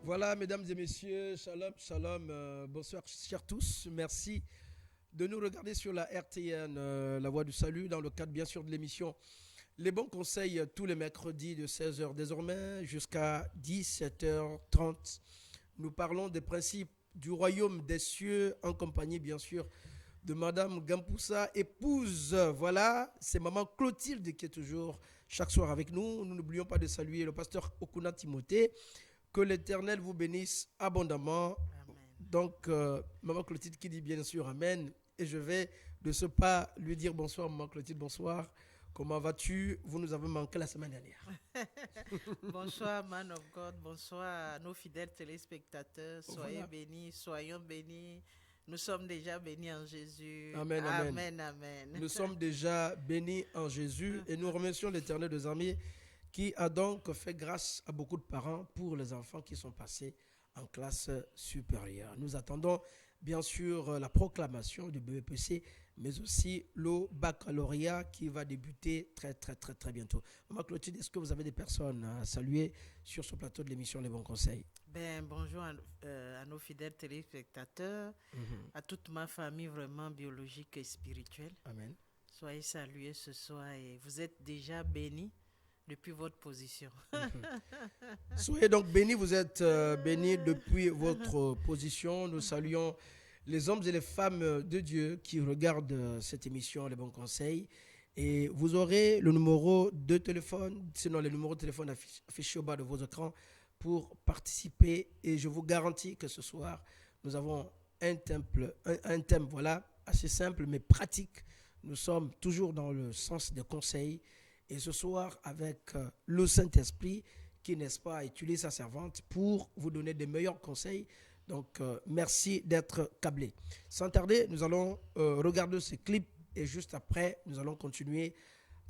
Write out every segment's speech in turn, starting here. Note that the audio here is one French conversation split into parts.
Voilà, mesdames et messieurs, shalom, shalom, bonsoir, chers tous. Merci de nous regarder sur la RTN, la Voix du Salut, dans le cadre bien sûr de l'émission Les Bons Conseils, tous les mercredis de 16h désormais jusqu'à 17h30. Nous parlons des principes du royaume des cieux en compagnie bien sûr de Madame Gampoussa, épouse. Voilà, c'est Maman Clotilde qui est toujours chaque soir avec nous. Nous n'oublions pas de saluer le pasteur Okuna Timothée. Que l'Éternel vous bénisse abondamment. Amen. Donc, Maman Clotilde qui dit bien sûr Amen. Et je vais de ce pas lui dire bonsoir, Maman Clotilde, bonsoir. Comment vas-tu? Vous nous avez manqué la semaine dernière. Bonsoir, man of God. Bonsoir à nos fidèles téléspectateurs. Soyez bénis, soyons bénis. Nous sommes déjà bénis en Jésus. Amen, amen. Amen, amen. Nous sommes déjà bénis en Jésus et nous remercions l'Éternel des armées qui a donc fait grâce à beaucoup de parents pour les enfants qui sont passés en classe supérieure. Nous attendons bien sûr la proclamation du BEPC, mais aussi le baccalauréat qui va débuter très bientôt. Maman Clotilde, est-ce que vous avez des personnes à saluer sur ce plateau de l'émission Les Bons Conseils? Bonjour à nos fidèles téléspectateurs, à toute ma famille vraiment biologique et spirituelle. Amen. Soyez salués ce soir et vous êtes déjà bénis depuis votre position. Soyez donc bénis, vous êtes bénis depuis votre position. Nous saluons les hommes et les femmes de Dieu qui regardent cette émission, Les Bons Conseils. Et vous aurez le numéro de téléphone, sinon le numéro de téléphone affiché au bas de vos écrans pour participer. Et je vous garantis que ce soir, nous avons un thème voilà, assez simple mais pratique. Nous sommes toujours dans le sens des conseils. Et ce soir, avec le Saint-Esprit, qui, n'est-ce pas, utilise sa servante pour vous donner des meilleurs conseils. Donc, merci d'être câblés. Sans tarder, nous allons regarder ce clip et juste après, nous allons continuer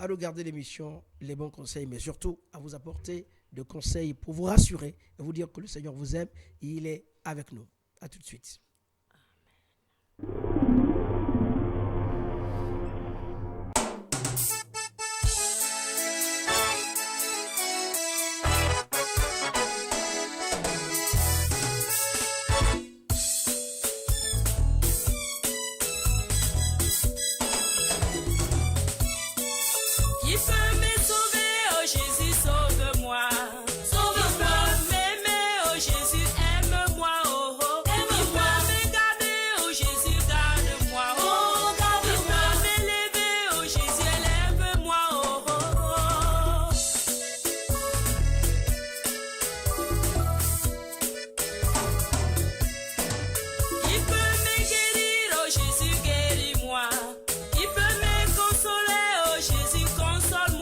à regarder l'émission Les Bons Conseils, mais surtout à vous apporter des conseils pour vous rassurer et vous dire que le Seigneur vous aime et il est avec nous. À tout de suite. Amen. Console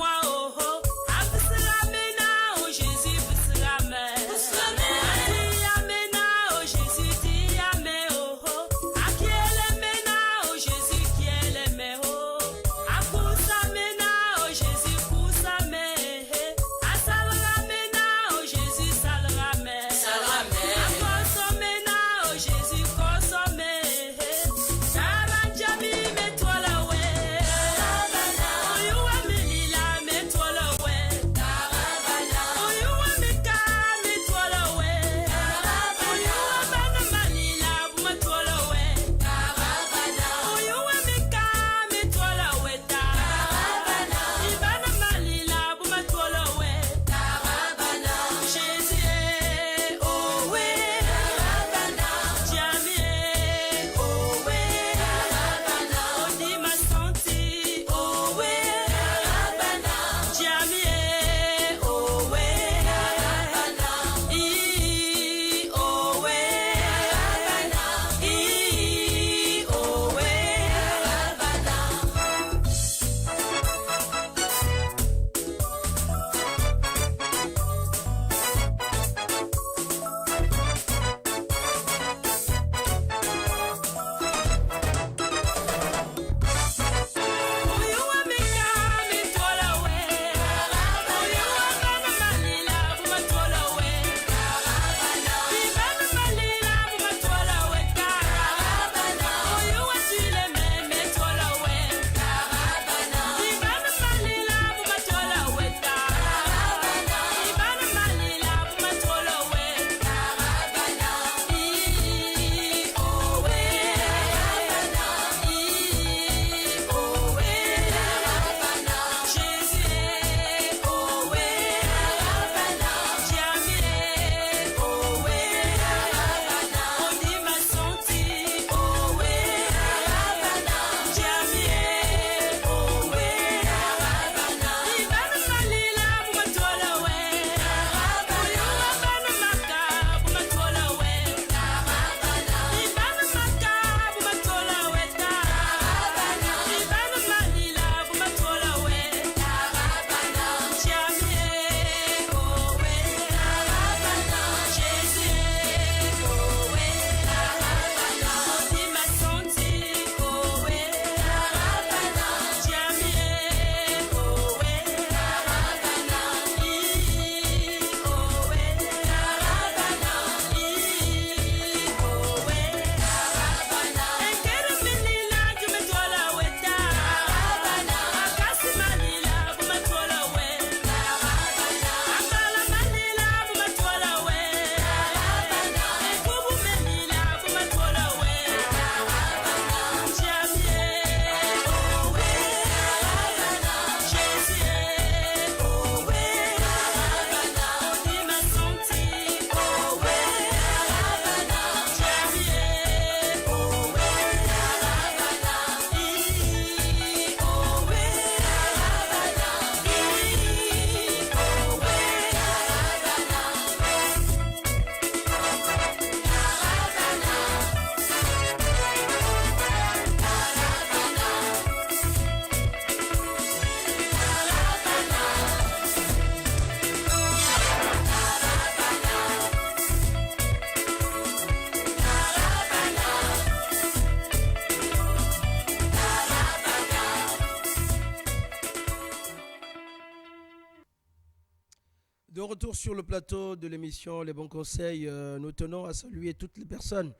nos retours sur le plateau de l'émission Les Bons Conseils, nous tenons à saluer toutes les personnes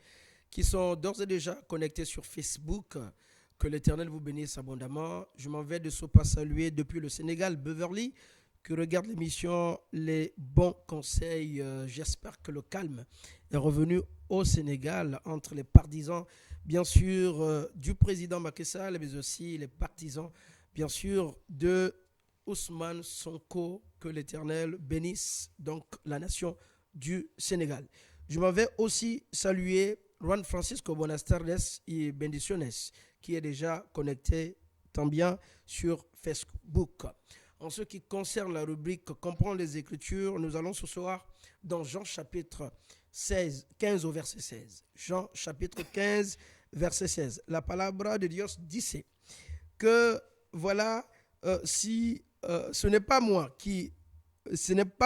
qui sont d'ores et déjà connectées sur Facebook. Que l'Éternel vous bénisse abondamment. Je m'en vais de ce pas saluer depuis le Sénégal, Beverly, qui regarde l'émission Les Bons Conseils. J'espère que le calme est revenu au Sénégal entre les partisans, bien sûr, du président Macky Sall, mais aussi les partisans, bien sûr, de Ousmane Sonko. Que l'Éternel bénisse donc la nation du Sénégal. Je m'en vais aussi saluer Juan Francisco Buenas tardes y bendiciones, qui est déjà connecté tant bien sur Facebook. En ce qui concerne la rubrique Comprendre les Écritures, nous allons ce soir dans Jean chapitre 15 au verset 16. Jean chapitre 15, verset 16. La palabra de Dios dice que voilà, si ce n'est pas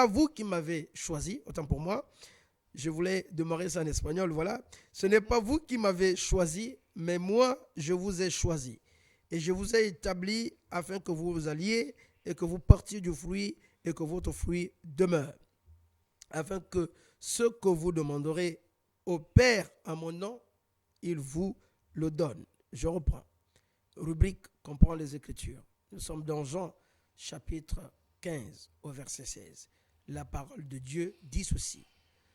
vous qui m'avez choisi, autant pour moi, je voulais démarrer ça en espagnol, voilà. Ce n'est pas vous qui m'avez choisi, mais moi, je vous ai choisi. Et je vous ai établi afin que vous alliez et que vous portiez du fruit et que votre fruit demeure. Afin que ce que vous demanderez au Père en mon nom, il vous le donne. Je reprends. Rubrique Comprends les Écritures. Nous sommes dans Jean chapitre 15 au verset 16. La parole de Dieu dit ceci.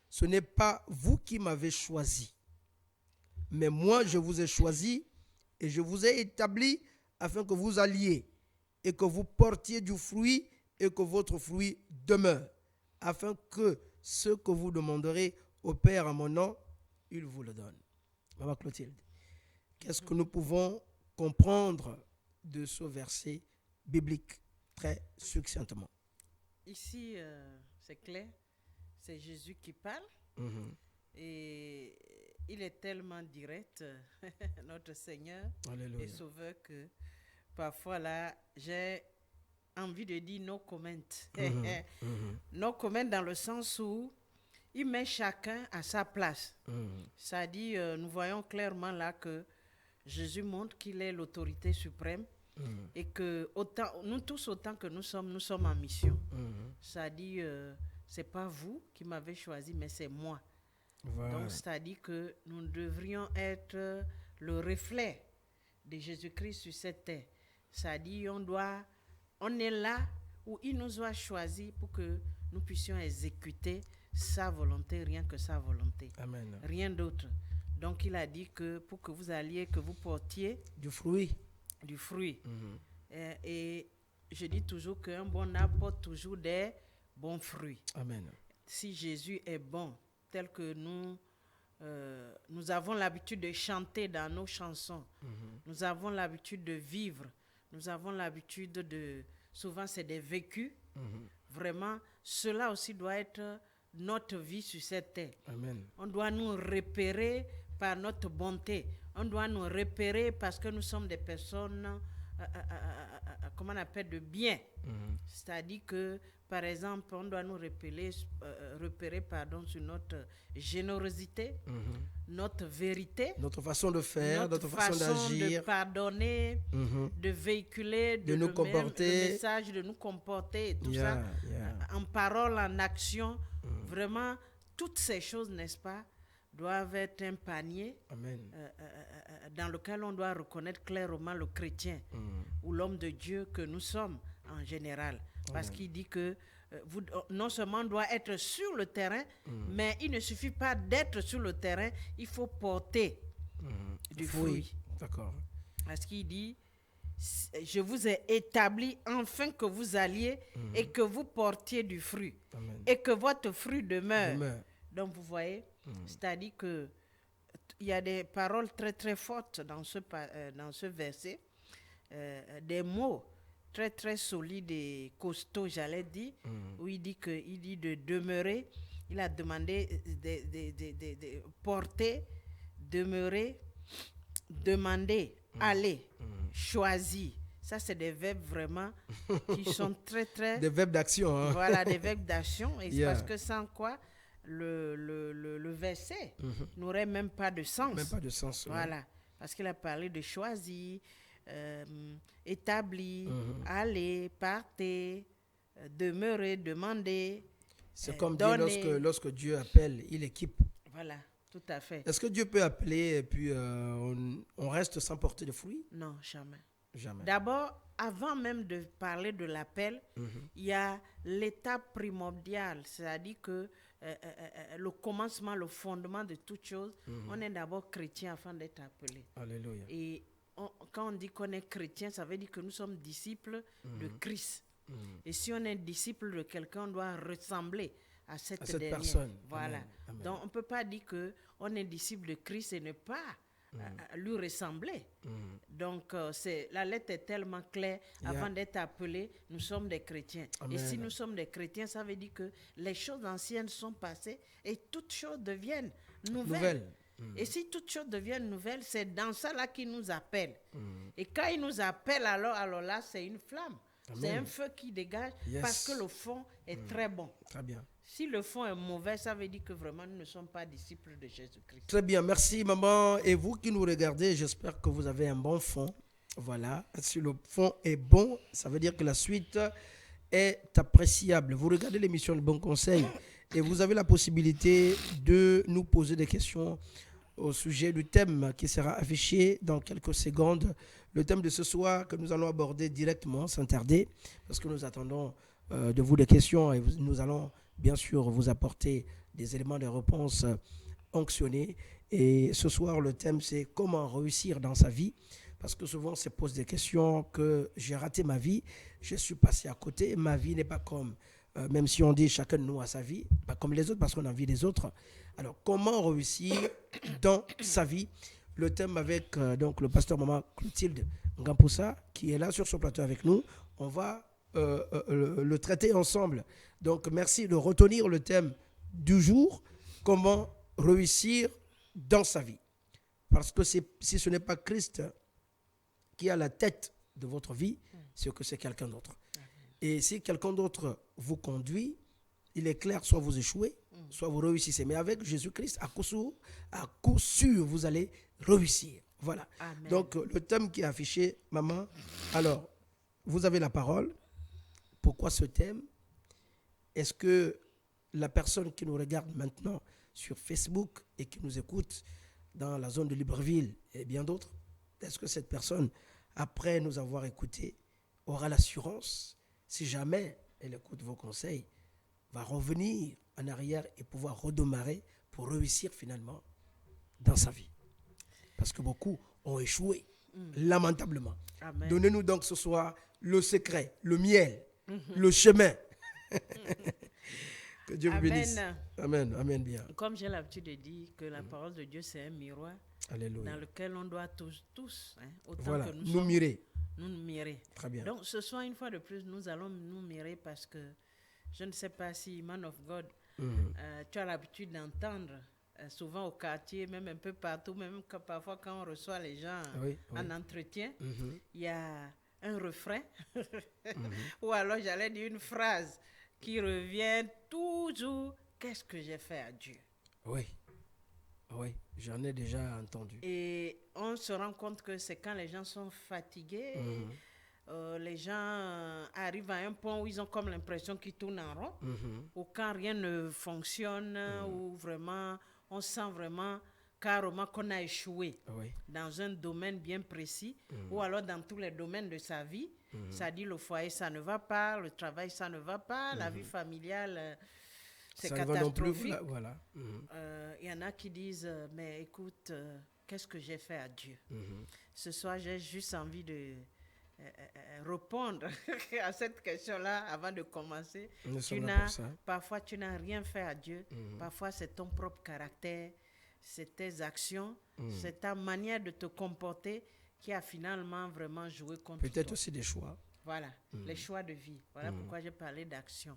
Ce n'est pas vous qui m'avez choisi, mais moi je vous ai choisi et je vous ai établi afin que vous alliez et que vous portiez du fruit et que votre fruit demeure, afin que ce que vous demanderez au Père en mon nom, il vous le donne. Maman Clotilde, qu'est-ce que nous pouvons comprendre de ce verset biblique très succinctement? Ici, c'est clair, c'est Jésus qui parle. Et il est tellement direct, notre Seigneur Alléluia. et Sauveur, que parfois là, j'ai envie de dire no comment. No comment dans le sens où il met chacun à sa place. C'est-à-dire, nous voyons clairement là que Jésus montre qu'il est l'autorité suprême et que nous tous, autant que nous sommes en mission. C'est-à-dire, c'est pas vous qui m'avez choisi, mais c'est moi. Voilà. Donc, c'est-à-dire que nous devrions être le reflet de Jésus-Christ sur cette terre. C'est-à-dire, on est là où il nous a choisis pour que nous puissions exécuter sa volonté, rien que sa volonté. Amen. Rien d'autre. Donc, il a dit que pour que vous alliez, que vous portiez du fruit. Et je dis toujours qu'un bon arbre porte toujours des bons fruits. Amen. Si Jésus est bon, tel que nous avons l'habitude de chanter dans nos chansons, nous avons l'habitude de vivre, nous avons l'habitude de... Souvent, c'est des vécus. Vraiment, cela aussi doit être notre vie sur cette terre. Amen. On doit nous repérer par notre bonté. On doit nous repérer parce que nous sommes des personnes, comment on appelle, de bien. C'est-à-dire que, par exemple, on doit nous repérer sur notre générosité, notre vérité, notre façon de faire, notre façon d'agir, de pardonner, de véhiculer, de nous comporter, le message, de nous comporter, et tout ça, en parole, en action. Vraiment, toutes ces choses, n'est-ce pas, doivent être un panier dans lequel on doit reconnaître clairement le chrétien ou l'homme de Dieu que nous sommes en général. Parce qu'il dit que non seulement on doit être sur le terrain, mais il ne suffit pas d'être sur le terrain, il faut porter du fruit. D'accord. Parce qu'il dit, je vous ai établi afin que vous alliez et que vous portiez du fruit. Amen. Et que votre fruit demeure. Donc vous voyez, c'est-à-dire que il y a des paroles très très fortes dans ce verset, des mots très très solides et costauds, j'allais dire, où il dit de demeurer. Il a demandé de porter, demeurer, demander, aller, choisir. Ça, c'est des verbes vraiment qui sont très très... Des verbes d'action. Hein? Voilà, des verbes d'action. Et c'est parce que sans quoi le verset n'aurait même pas de sens. Même pas de sens. Voilà. Parce qu'il a parlé de choisir, établir, aller, partir, demeurer, demander, C'est comme Dieu, lorsque Dieu appelle, il équipe. Voilà, tout à fait. Est-ce que Dieu peut appeler et puis on reste sans porter de fruits? Non, jamais. Jamais. D'abord, avant même de parler de l'appel, il y a l'étape primordiale, c'est-à-dire que le commencement, le fondement de toute chose, on est d'abord chrétien afin d'être appelé. Alléluia. Et quand on dit qu'on est chrétien, ça veut dire que nous sommes disciples de Christ. Et si on est disciple de quelqu'un, on doit ressembler à cette personne. Voilà. Amen. Amen. Donc, on ne peut pas dire qu'on est disciple de Christ et ne pas lui ressembler. Donc, la lettre est tellement claire. Avant d'être appelés, nous sommes des chrétiens. Amen. Et si nous sommes des chrétiens, ça veut dire que les choses anciennes sont passées et toutes choses deviennent nouvelles. Et si toutes choses deviennent nouvelles, c'est dans ça là qu'il nous appelle. Et quand il nous appelle, alors là, c'est une flamme. Amen. C'est un feu qui dégage parce que le fond est très bon. Très bien. Si le fond est mauvais, ça veut dire que vraiment nous ne sommes pas disciples de Jésus-Christ. Très bien, merci maman. Et vous qui nous regardez, j'espère que vous avez un bon fond. Voilà, si le fond est bon, ça veut dire que la suite est appréciable. Vous regardez l'émission Le Bon Conseil et vous avez la possibilité de nous poser des questions au sujet du thème qui sera affiché dans quelques secondes. Le thème de ce soir que nous allons aborder directement, sans tarder, parce que nous attendons de vous des questions et nous allons bien sûr vous apporter des éléments de réponse onctionnés. Et ce soir, le thème, c'est comment réussir dans sa vie. Parce que souvent, on se pose des questions que j'ai raté ma vie, je suis passé à côté, ma vie n'est pas comme, même si on dit chacun de nous a sa vie, pas comme les autres parce qu'on a envie des autres. Alors, comment réussir dans sa vie? Le thème avec donc le pasteur maman Clotilde Ngampoussa qui est là sur ce plateau avec nous. On va le traiter ensemble. Donc, merci de retenir le thème du jour, comment réussir dans sa vie. Parce que si ce n'est pas Christ qui a la tête de votre vie, c'est que c'est quelqu'un d'autre. Et si quelqu'un d'autre vous conduit, il est clair, soit vous échouez, soit vous réussissez. Mais avec Jésus-Christ, à coup sûr, vous allez réussir. Voilà. Amen. Donc, le thème qui est affiché, maman, alors, vous avez la parole. Pourquoi ce thème? Est-ce que la personne qui nous regarde maintenant sur Facebook et qui nous écoute dans la zone de Libreville et bien d'autres, est-ce que cette personne, après nous avoir écoutés, aura l'assurance, si jamais elle écoute vos conseils, va revenir en arrière et pouvoir redémarrer pour réussir finalement dans sa vie? Parce que beaucoup ont échoué, lamentablement. Amen. Donnez-nous donc ce soir le secret, le miel, le chemin. Que Dieu vous bénisse. Amen, amen bien. Comme j'ai l'habitude de dire que la parole de Dieu, c'est un miroir. Alléluia. Dans lequel on doit tous autant voilà, que nous nous sommes, mirer. Nous mirer. Très bien. Donc ce soir, une fois de plus, nous allons nous mirer parce que je ne sais pas si, man of God, tu as l'habitude d'entendre souvent au quartier, même un peu partout, même parfois quand on reçoit les gens en entretien, il y a un refrain, ou alors j'allais dire une phrase qui revient toujours, qu'est-ce que j'ai fait à Dieu? Oui, j'en ai déjà entendu. Et on se rend compte que c'est quand les gens sont fatigués, les gens arrivent à un point où ils ont comme l'impression qu'ils tournent en rond, ou quand rien ne fonctionne, ou vraiment, on sent vraiment carrément qu'on a échoué dans un domaine bien précis, ou alors dans tous les domaines de sa vie. Ça dit le foyer, ça ne va pas, le travail, ça ne va pas, la vie familiale, c'est catastrophique. Voilà. Y en a qui disent, mais écoute, qu'est-ce que j'ai fait à Dieu? Ce soir, j'ai juste envie de répondre à cette question-là avant de commencer. Parfois, tu n'as rien fait à Dieu. Parfois, c'est ton propre caractère, c'est tes actions, c'est ta manière de te comporter qui a finalement vraiment joué contre toi. Peut-être aussi des choix. Voilà, les choix de vie. Voilà pourquoi j'ai parlé d'action.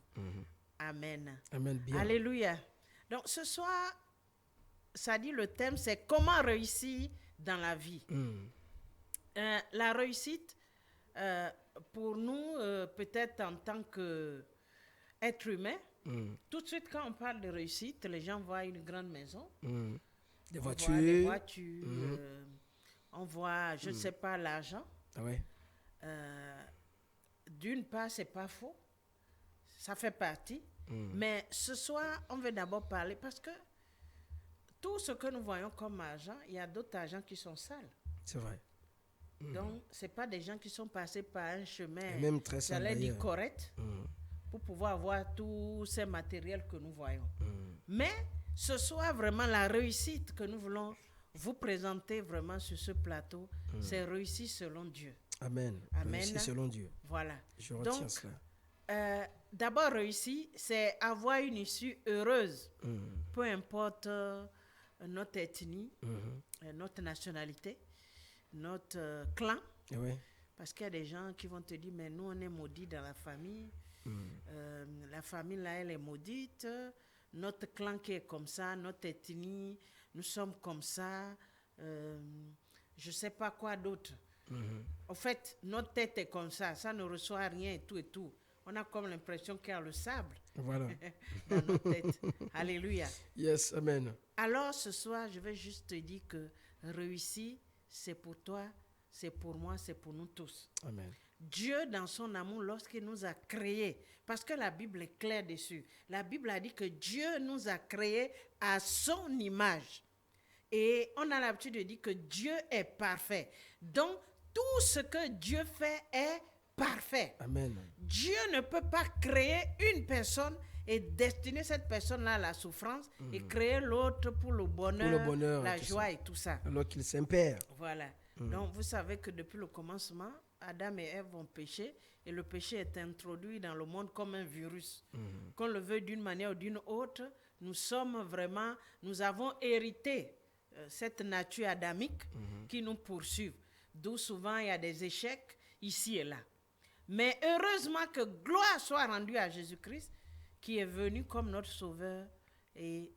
Amen. Amen bien. Alléluia. Donc, ce soir, ça dit le thème, c'est comment réussir dans la vie. La réussite, pour nous, peut-être en tant qu'être humain, tout de suite, quand on parle de réussite, les gens voient une grande maison, des voitures, on voit, je ne sais pas, l'argent. D'une part, c'est pas faux, ça fait partie, Mais ce soir, on veut d'abord parler parce que tout ce que nous voyons comme argent, il y a d'autres argents qui sont sales. C'est vrai. Donc, ce n'est pas des gens qui sont passés par un chemin, Même très sale j'allais dire d'ailleurs. correct, pour pouvoir avoir tous ces matériels que nous voyons. Mais ce soir, vraiment, la réussite que nous voulons vous présenter vraiment sur ce plateau, c'est réussi selon Dieu. Amen. Amen. Réussi selon Dieu. Voilà. Je retiens Donc, cela. d'abord, réussi, c'est avoir une issue heureuse. Peu importe notre ethnie, notre nationalité, notre clan. Oui. Parce qu'il y a des gens qui vont te dire, mais nous, on est maudits dans la famille. La famille, là, elle est maudite. Notre clan qui est comme ça, notre ethnie, nous sommes comme ça. Je ne sais pas quoi d'autre. En fait, notre tête est comme ça ne reçoit rien et tout et tout. On a comme l'impression qu'il y a le sable Voilà. dans notre tête. Alléluia. Yes, amen. Alors, ce soir, je vais juste te dire que réussir, c'est pour toi, c'est pour moi, c'est pour nous tous. Amen. Dieu, dans son amour, lorsqu'il nous a créés, parce que la Bible est claire dessus, la Bible a dit que Dieu nous a créés à son image. Et on a l'habitude de dire que Dieu est parfait. Donc, tout ce que Dieu fait est parfait. Amen. Dieu ne peut pas créer une personne et destiner cette personne-là à la souffrance et créer l'autre pour le bonheur, la joie ça. et tout ça. Alors qu'il s'impère. Voilà. Donc, vous savez que depuis le commencement, Adam et Ève ont péché et le péché est introduit dans le monde comme un virus. Qu'on le veut d'une manière ou d'une autre, nous avons hérité cette nature adamique qui nous poursuit. D'où souvent il y a des échecs ici et là. Mais heureusement que gloire soit rendue à Jésus-Christ qui est venu comme notre sauveur et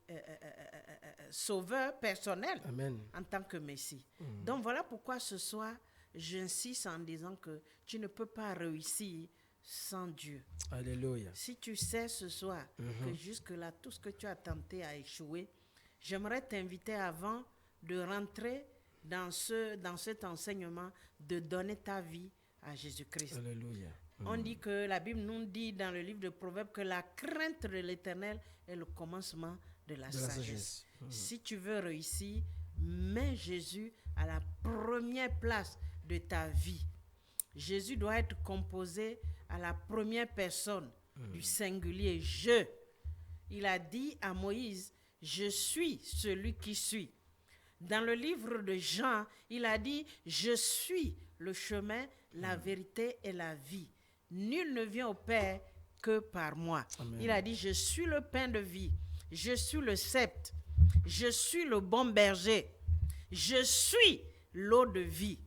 sauveur personnel. Amen. En tant que Messie. Donc voilà pourquoi ce soir, j'insiste en disant que tu ne peux pas réussir sans Dieu. Alléluia. Si tu sais ce soir que jusque-là, tout ce que tu as tenté a échoué, j'aimerais t'inviter avant de rentrer dans cet enseignement, de donner ta vie à Jésus-Christ. Alléluia. On dit que la Bible nous dit dans le livre de Proverbes que la crainte de l'Éternel est le commencement de la sagesse. Si tu veux réussir, mets Jésus à la première place de ta vie. Jésus doit être composé à la première personne du singulier je. Il a dit à Moïse, je suis celui qui suis. Dans le livre de Jean, il a dit, je suis le chemin, la vérité et la vie. Nul ne vient au Père que par moi. Amen. Il a dit, je suis le pain de vie, je suis le sceptre, je suis le bon berger, je suis l'eau de vie.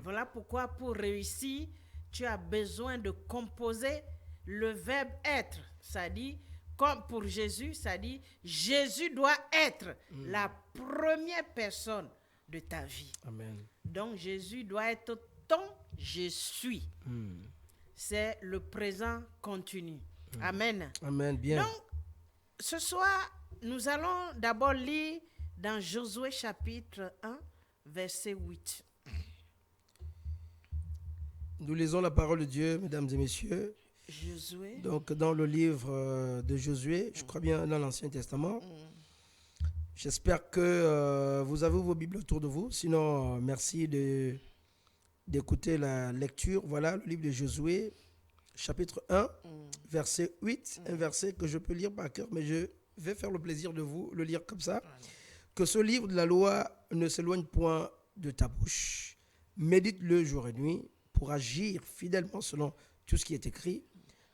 Voilà pourquoi pour réussir, tu as besoin de composer le verbe être. Ça dit, comme pour Jésus, ça dit, Jésus doit être la première personne de ta vie. Amen. Donc Jésus doit être ton je suis. C'est le présent continu. Amen. Amen, bien. Donc, ce soir, nous allons d'abord lire dans Josué chapitre 1, verset 8. Nous lisons la parole de Dieu, mesdames et messieurs. Josué. Donc, dans le livre de Josué, je crois bien dans l'Ancien Testament. J'espère que vous avez vos Bibles autour de vous. Sinon, merci d'écouter la lecture. Voilà, le livre de Josué, chapitre 1, verset 8. Un verset que je peux lire par cœur, mais je vais faire le plaisir de vous le lire comme ça. Que ce livre de la loi ne s'éloigne point de ta bouche. Médite-le jour et nuit pour agir fidèlement selon tout ce qui est écrit,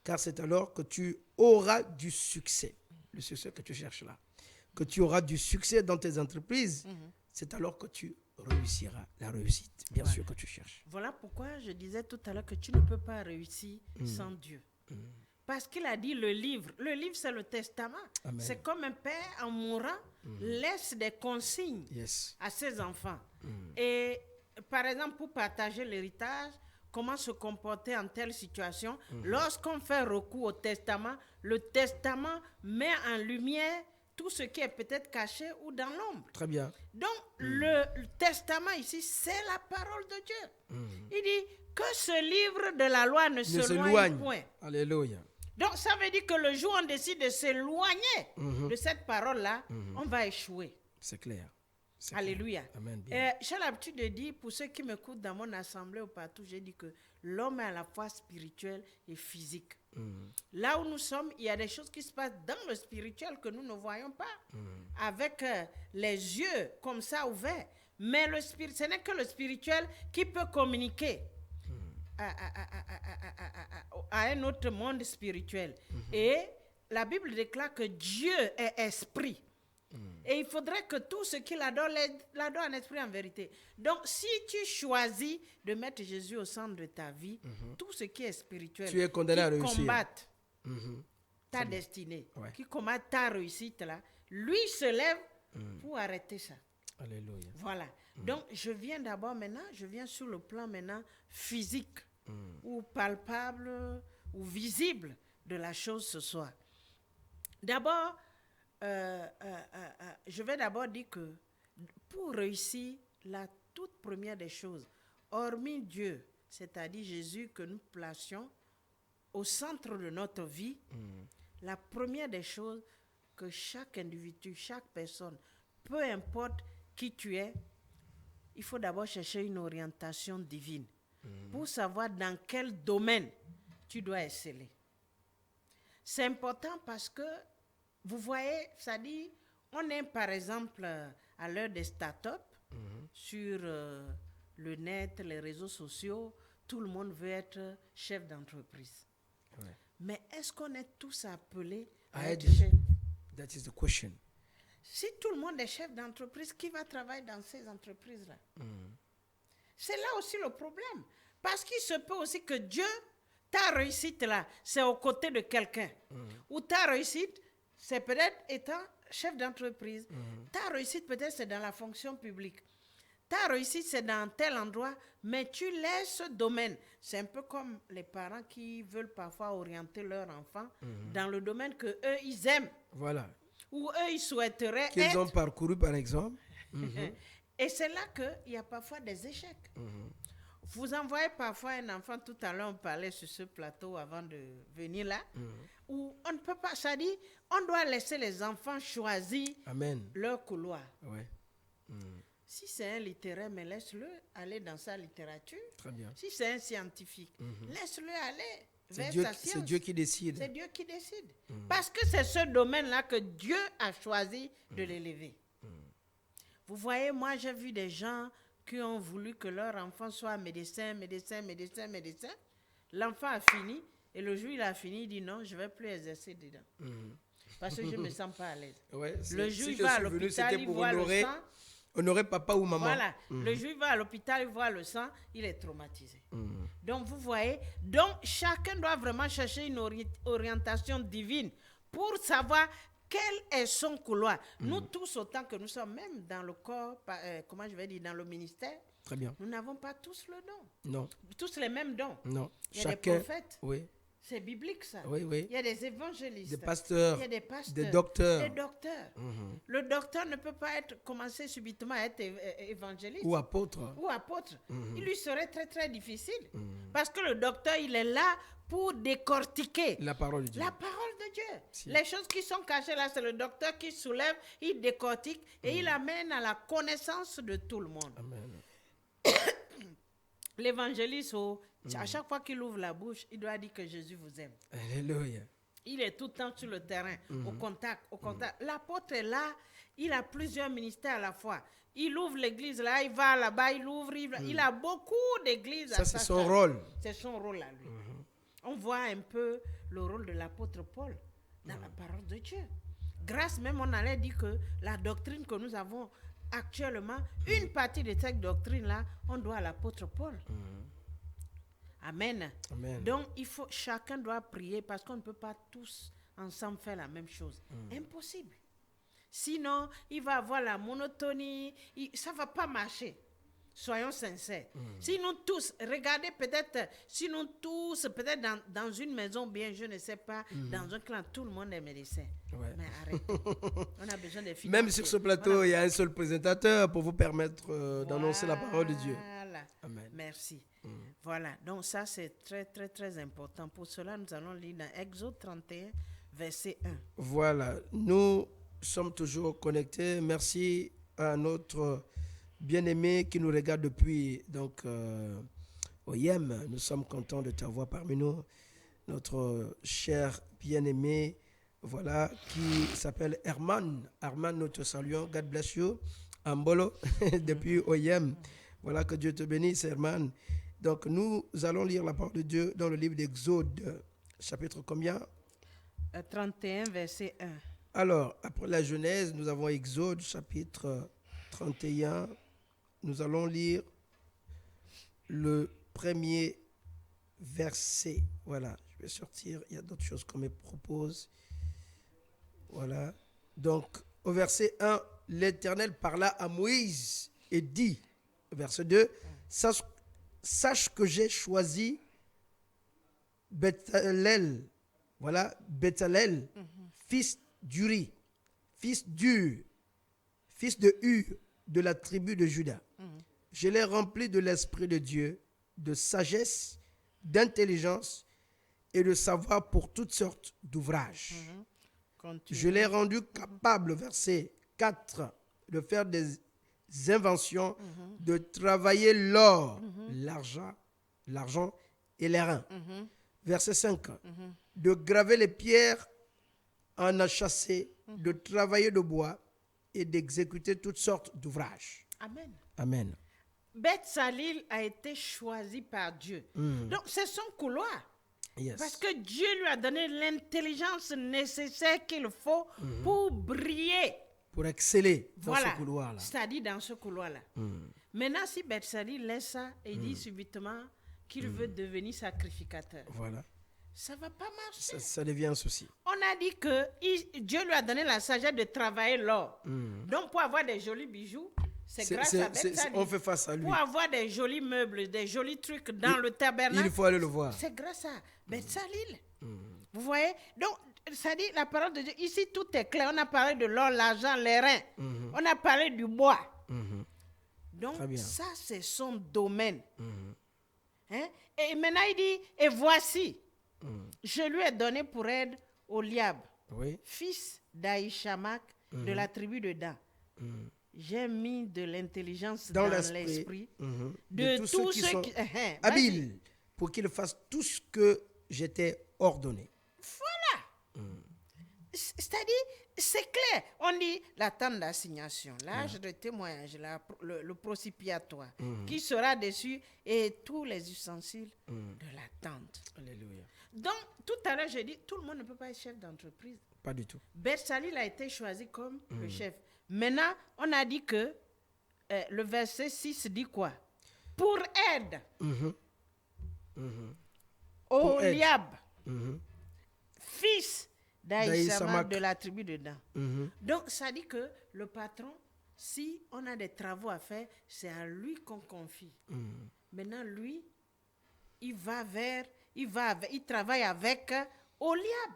car c'est alors que tu auras du succès. Le succès que tu cherches là. Que tu auras du succès dans tes entreprises, c'est alors que tu réussiras la réussite, bien sûr, que tu cherches. Voilà pourquoi je disais tout à l'heure que tu ne peux pas réussir sans Dieu. Parce qu'il a dit le livre. Le livre, c'est le testament. Amen. C'est comme un père, en mourant, laisse des consignes à ses enfants. Et par exemple, pour partager l'héritage, comment se comporter en telle situation. Lorsqu'on fait recours au testament, le testament met en lumière tout ce qui est peut-être caché ou dans l'ombre. Très bien. Donc, le testament ici, c'est la parole de Dieu. Il dit que ce livre de la loi ne s'éloigne point. Alléluia. Donc, ça veut dire que le jour où on décide de s'éloigner de cette parole-là, on va échouer. C'est clair. Alléluia. Amen. J'ai l'habitude de dire, pour ceux qui m'écoutent dans mon assemblée ou partout, j'ai dit que l'homme est à la fois spirituel et physique. Là où nous sommes, il y a des choses qui se passent dans le spirituel que nous ne voyons pas, avec les yeux comme ça ouverts. Mais ce n'est que le spirituel qui peut communiquer à un autre monde spirituel. Et la Bible déclare que Dieu est esprit. Et il faudrait que tout ce qu'il adore, l'adore en esprit, en vérité. Donc, si tu choisis de mettre Jésus au centre de ta vie, tout ce qui est spirituel, tu es condamné à réussir. Combatte ta destinée, qui combatte ta réussite, là, lui se lève pour arrêter ça. Alléluia. Voilà. Donc, je viens sur le plan maintenant physique, ou palpable, ou visible de la chose ce soir. D'abord, je vais d'abord dire que pour réussir, la toute première des choses, hormis Dieu, c'est-à-dire Jésus que nous placions au centre de notre vie, la première des choses que chaque individu, chaque personne, peu importe qui tu es, il faut d'abord chercher une orientation divine pour savoir dans quel domaine tu dois exceller. C'est important parce que vous voyez, ça dit, on est par exemple à l'heure des startups sur le net, les réseaux sociaux, tout le monde veut être chef d'entreprise. Ouais. Mais est-ce qu'on est tous appelés à être chef? That is the question. Si tout le monde est chef d'entreprise, qui va travailler dans ces entreprises-là? C'est là aussi le problème. Parce qu'il se peut aussi que Dieu, ta réussite là, c'est aux côtés de quelqu'un. Ou ta réussite, c'est peut-être étant chef d'entreprise. Ta réussite, peut-être, c'est dans la fonction publique. Ta réussite, c'est dans tel endroit, mais tu laisses ce domaine. C'est un peu comme les parents qui veulent parfois orienter leur enfant dans le domaine que eux ils aiment. Voilà. Ou eux, ils souhaiteraient qu'ils être. Ont parcouru, par exemple. Et c'est là qu'il y a parfois des échecs. Vous envoyez parfois un enfant, tout à l'heure, on parlait sur ce plateau avant de venir là, où on ne peut pas, ça dit, on doit laisser les enfants choisir leur couloir. Ouais. Si c'est un littéraire, mais laisse-le aller dans sa littérature. Très bien. Si c'est un scientifique, laisse-le aller. C'est Dieu qui décide. C'est Dieu qui décide. Parce que c'est ce domaine-là que Dieu a choisi de l'élever. Vous voyez, moi, j'ai vu des gens qui ont voulu que leur enfant soit médecin. L'enfant a fini, et le jour où il a fini, il dit non, je ne vais plus exercer dedans. Parce que je ne me sens pas à l'aise. Ouais, le jour où il va à l'hôpital, il voit le sang. Honorer papa ou maman. Voilà. Le juif va à l'hôpital, il voit le sang, il est traumatisé. Donc, vous voyez, chacun doit vraiment chercher une orientation divine pour savoir quel est son couloir. Nous tous, autant que nous sommes, même dans le corps, dans le ministère, très bien. Nous n'avons pas tous le don. Non. Tous les mêmes dons. Non. Il y a des prophètes. Oui. C'est biblique, ça. Oui, oui. Il y a des évangélistes. Des pasteurs. Il y a des pasteurs. Des docteurs. Des docteurs. Le docteur ne peut pas commencer subitement à être évangéliste. Ou apôtre. Il lui serait très, très difficile. Parce que le docteur, il est là pour décortiquer la parole de Dieu. La parole de Dieu. Si. Les choses qui sont cachées là, c'est le docteur qui soulève, il décortique et il amène à la connaissance de tout le monde. Amen. L'évangéliste, à chaque fois qu'il ouvre la bouche, il doit dire que Jésus vous aime. Alléluia. Il est tout le temps sur le terrain, au contact. L'apôtre est là, il a plusieurs ministères à la fois. Il ouvre l'église là, il va là-bas, il ouvre, il a beaucoup d'églises. Ça, c'est son rôle. C'est son rôle à lui. On voit un peu le rôle de l'apôtre Paul dans la parole de Dieu. Grâce même, on allait dire que la doctrine que nous avons actuellement, une partie de cette doctrine-là, on doit à l'apôtre Paul. Amen. Amen. Donc, chacun doit prier parce qu'on ne peut pas tous ensemble faire la même chose. Impossible. Sinon, il va avoir la monotonie, ça ne va pas marcher. Soyons sincères. Sinon tous, regardez peut-être dans une maison, bien, je ne sais pas, dans un clan, tout le monde est médecin. Ouais. Mais arrêtez. On a besoin de Même sur ce plateau, il y a un seul présentateur pour vous permettre d'annoncer la parole de Dieu. Voilà. Amen. Merci. Voilà, donc ça c'est très, très, très important. Pour cela, nous allons lire dans Exode 31, verset 1. Voilà, nous sommes toujours connectés. Merci à notre bien-aimé qui nous regarde depuis OIM. Nous sommes contents de t'avoir parmi nous. Notre cher bien-aimé, voilà, qui s'appelle Herman. Herman, nous te saluons. God bless you. Ambolo, depuis OIM. Voilà, que Dieu te bénisse, Herman. Donc, nous allons lire la parole de Dieu dans le livre d'Exode, chapitre combien? 31, verset 1. Alors, après la Genèse, nous avons Exode, chapitre 31. Nous allons lire le premier verset. Voilà, je vais sortir. Il y a d'autres choses qu'on me propose. Voilà. Donc, au verset 1, l'Éternel parla à Moïse et dit, verset 2, sache que j'ai choisi Bethalel, voilà, Bethalel, fils d'Uri, fils d'Ur, fils de Hur, de la tribu de Juda. Je l'ai rempli de l'Esprit de Dieu, de sagesse, d'intelligence et de savoir pour toutes sortes d'ouvrages. Je l'ai rendu capable, verset 4, de faire des inventions, de travailler l'or, l'argent et les reins. Verset 5, de graver les pierres en achasser, de travailler le bois et d'exécuter toutes sortes d'ouvrages. Amen. Amen. Betsalil a été choisi par Dieu. Donc, c'est son couloir. Yes. Parce que Dieu lui a donné l'intelligence nécessaire qu'il faut pour briller. Pour exceller dans Voilà. ce couloir-là. C'est-à-dire dans ce couloir-là. Maintenant, si Betsalil laisse ça et dit subitement qu'il veut devenir sacrificateur, Voilà. ça ne va pas marcher. Ça devient un souci. On a dit que Dieu lui a donné la sagesse de travailler l'or. Donc, pour avoir des jolis bijoux, c'est grâce à Betsalil. On fait face à lui. Pour avoir des jolis meubles, des jolis trucs dans le tabernacle, Il faut aller le voir. c'est grâce à Betsalil. Vous voyez? Donc, ça dit la parole de Dieu. Ici, tout est clair. On a parlé de l'or, l'argent, les reins. On a parlé du bois. Donc, ça, c'est son domaine. Hein? Et maintenant, il dit, et voici, je lui ai donné pour aide Oliab, fils d'Aïchamak, de la tribu de Dan. J'ai mis de l'intelligence dans l'esprit de tous ceux qui sont habiles pour qu'ils fassent tout ce que j'étais ordonné. Voilà. C'est-à-dire, c'est clair. On dit la tente d'assignation, l'âge de témoignage, le prospiatoire, qui sera dessus et tous les ustensiles de la tente. Alléluia. Donc, tout à l'heure, j'ai dit, tout le monde ne peut pas être chef d'entreprise. Pas du tout. Betsalil a été choisi comme le chef. Maintenant, on a dit que le verset 6 dit quoi? Pour aide. Oliab, fils d'Aïsamak de la tribu de Dan. Donc, ça dit que le patron, si on a des travaux à faire, c'est à lui qu'on confie. Maintenant, lui, il travaille avec Oliab.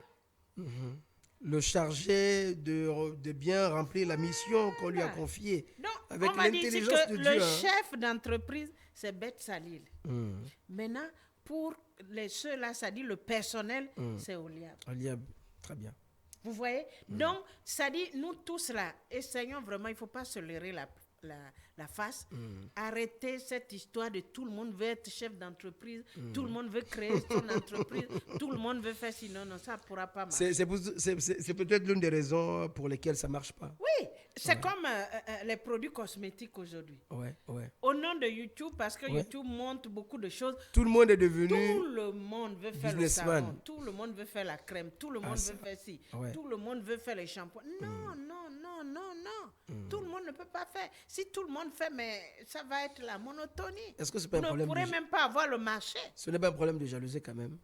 Le chargé de bien remplir la mission qu'on lui a confiée. Donc, avec on m'a dit ici l'intelligence que de Dieu. Le chef d'entreprise, c'est Betsalil. Maintenant, pour ceux-là, ça dit le personnel, c'est Oliab. Oliab, très bien. Vous voyez? Donc, ça dit, nous tous là, essayons vraiment, il ne faut pas se leurrer la face. Arrêtez cette histoire de tout le monde veut être chef d'entreprise, tout le monde veut créer son entreprise, tout le monde veut faire sinon, non, ça ne pourra pas marcher. C'est peut-être l'une des raisons pour lesquelles ça ne marche pas. Oui, c'est comme les produits cosmétiques aujourd'hui. Au nom de YouTube, parce que YouTube montre beaucoup de choses. Tout le monde est devenu Tout le monde veut faire le savon, tout le monde veut faire la crème, tout le monde veut faire ci, tout le monde veut faire les shampoings. Non, non, non, non, non. Tout le monde ne peut pas faire. Si tout le monde fait, mais ça va être la monotonie. Est-ce que c'est pas un Vous ne problème pourrez même pas avoir le marché. Ce n'est pas un problème de jalousie quand même.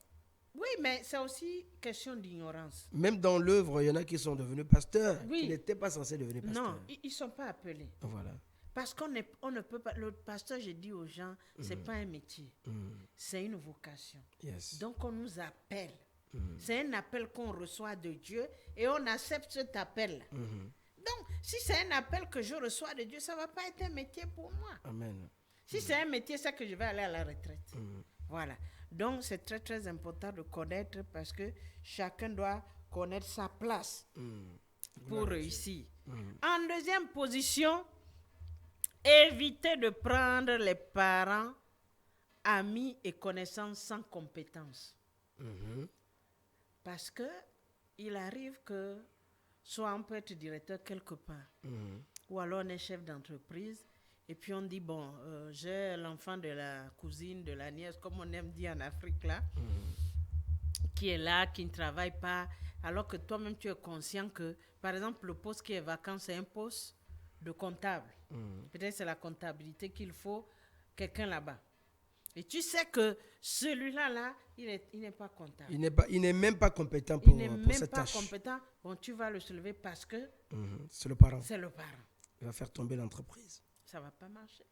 Oui, mais c'est aussi question d'ignorance. Même dans l'œuvre, il y en a qui sont devenus pasteurs, qui n'étaient pas censés devenir pasteurs. Non, ils ne sont pas appelés. Voilà. Parce qu'on ne peut pas... Le pasteur, j'ai dit aux gens, ce n'est pas un métier. C'est une vocation. Donc, on nous appelle. C'est un appel qu'on reçoit de Dieu et on accepte cet appel. Donc, si c'est un appel que je reçois de Dieu, ça ne va pas être un métier pour moi. Amen. Si c'est un métier, c'est que je vais aller à la retraite. Voilà. Donc, c'est très, très important de connaître parce que chacun doit connaître sa place pour réussir. En deuxième position, éviter de prendre les parents, amis et connaissances sans compétences. Parce que il arrive que soit on peut être directeur quelque part, ou alors on est chef d'entreprise, et puis on dit, bon, j'ai l'enfant de la cousine, de la nièce, comme on aime dire en Afrique, là, qui est là, qui ne travaille pas, alors que toi-même, tu es conscient que, par exemple, le poste qui est vacant, c'est un poste de comptable. Peut-être c'est la comptabilité qu'il faut, quelqu'un là-bas. Et tu sais que celui-là, il n'est pas comptable. Il n'est même pas compétent pour cette tâche. Il n'est même pas compétent. Bon, tu vas le soulever parce que c'est le parent. C'est le parent. Il va faire tomber l'entreprise. Ça ne va pas marcher.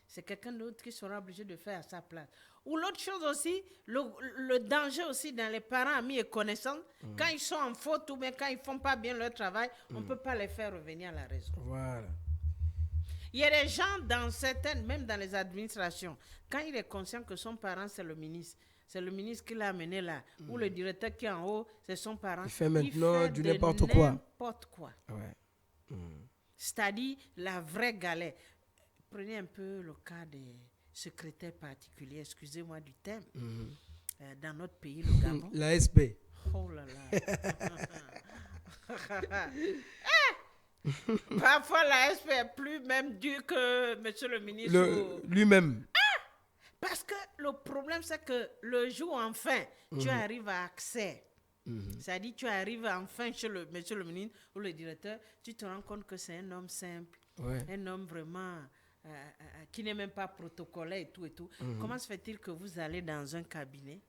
C'est quelqu'un d'autre qui sera obligé de faire à sa place. Ou l'autre chose aussi, le danger aussi dans les parents, amis et connaissances, quand ils sont en faute ou bien quand ils ne font pas bien leur travail, on ne peut pas les faire revenir à la raison. Voilà. Il y a des gens dans certaines, même dans les administrations, quand il est conscient que son parent c'est le ministre qui l'a amené là, ou le directeur qui est en haut, c'est son parent. Il fait maintenant du n'importe quoi. N'importe quoi. Ouais. C'est-à-dire la vraie galère. Prenez un peu le cas des secrétaires particuliers, excusez-moi du terme, dans notre pays, le Gabon. L'ASP. Oh là là. Parfois, l'ASP est plus même dur que monsieur le ministre. Lui-même. Parce que le problème, c'est que le jour enfin, tu arrives à accès. C'est-à-dire, tu arrives enfin chez le monsieur le ministre ou le directeur, tu te rends compte que c'est un homme simple, un homme vraiment qui n'est même pas protocolaire et tout et tout. Comment se fait-il que vous allez dans un cabinet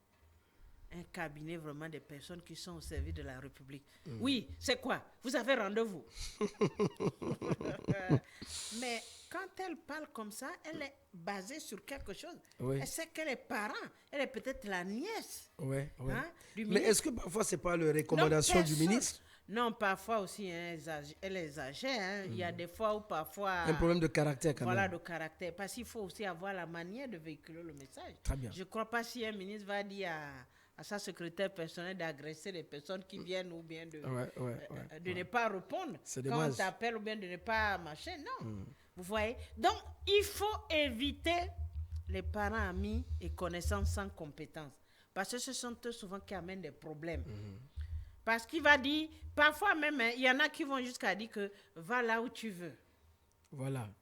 vraiment des personnes qui sont au service de la République? Oui, c'est quoi? Vous avez rendez-vous. Mais quand elle parle comme ça, elle est basée sur quelque chose. Elle sait qu'elle est parent. Elle est peut-être la nièce. Du Mais est-ce que parfois, ce n'est pas la recommandation du ministre? Non, parfois aussi, elle exagère. Il y a des fois où parfois... Un problème de caractère quand même. Voilà, de caractère. Parce qu'il faut aussi avoir la manière de véhiculer le message. Très bien. Je ne crois pas si un ministre va dire à sa secrétaire personnelle d'agresser les personnes qui viennent ou bien de ne pas répondre quand on t'appelle ou bien de ne pas marcher. Non. Vous voyez? Donc, il faut éviter les parents, amis et connaissances sans compétences. Parce que ce sont eux souvent qui amènent des problèmes. Parce qu'il va dire, parfois même, il y en a qui vont jusqu'à dire que va là où tu veux. Voilà.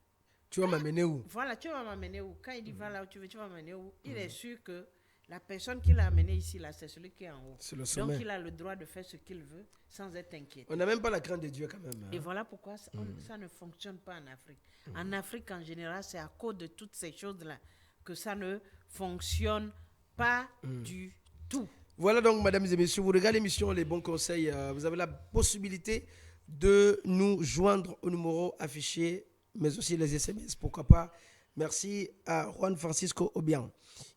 Tu vas m'amener où? Voilà, tu vas m'amener où? Quand il dit va là où tu veux, tu vas m'amener où? Il est sûr que la personne qui l'a amené ici, là, c'est celui qui est en haut. C'est le sommet. Donc, il a le droit de faire ce qu'il veut sans être inquiété. On n'a même pas la crainte de Dieu quand même. Et voilà pourquoi ça ne fonctionne pas en Afrique. En Afrique, en général, c'est à cause de toutes ces choses-là que ça ne fonctionne pas du tout. Voilà donc, mesdames et messieurs, vous regardez l'émission Les Bons Conseils. Vous avez la possibilité de nous joindre au numéro affiché, mais aussi les SMS, pourquoi pas. Merci à Juan Francisco Obiang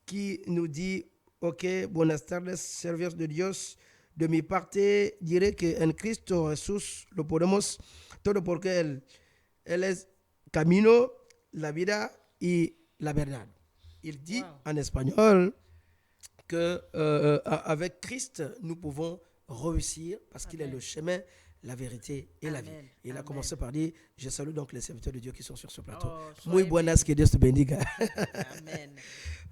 qui nous dit: Ok, buenas tardes, servicios de Dios. De mi parte, diré que en Cristo Jesús lo podemos todo porque Él es camino, la vida y la verdad. Il dit en espagnol que avec Christ, nous pouvons réussir parce qu'il est le chemin, la vérité et la vie. Et il a commencé par dire: je salue donc les serviteurs de Dieu qui sont sur ce plateau. Muy buenas, que Dios te bendiga. Amen.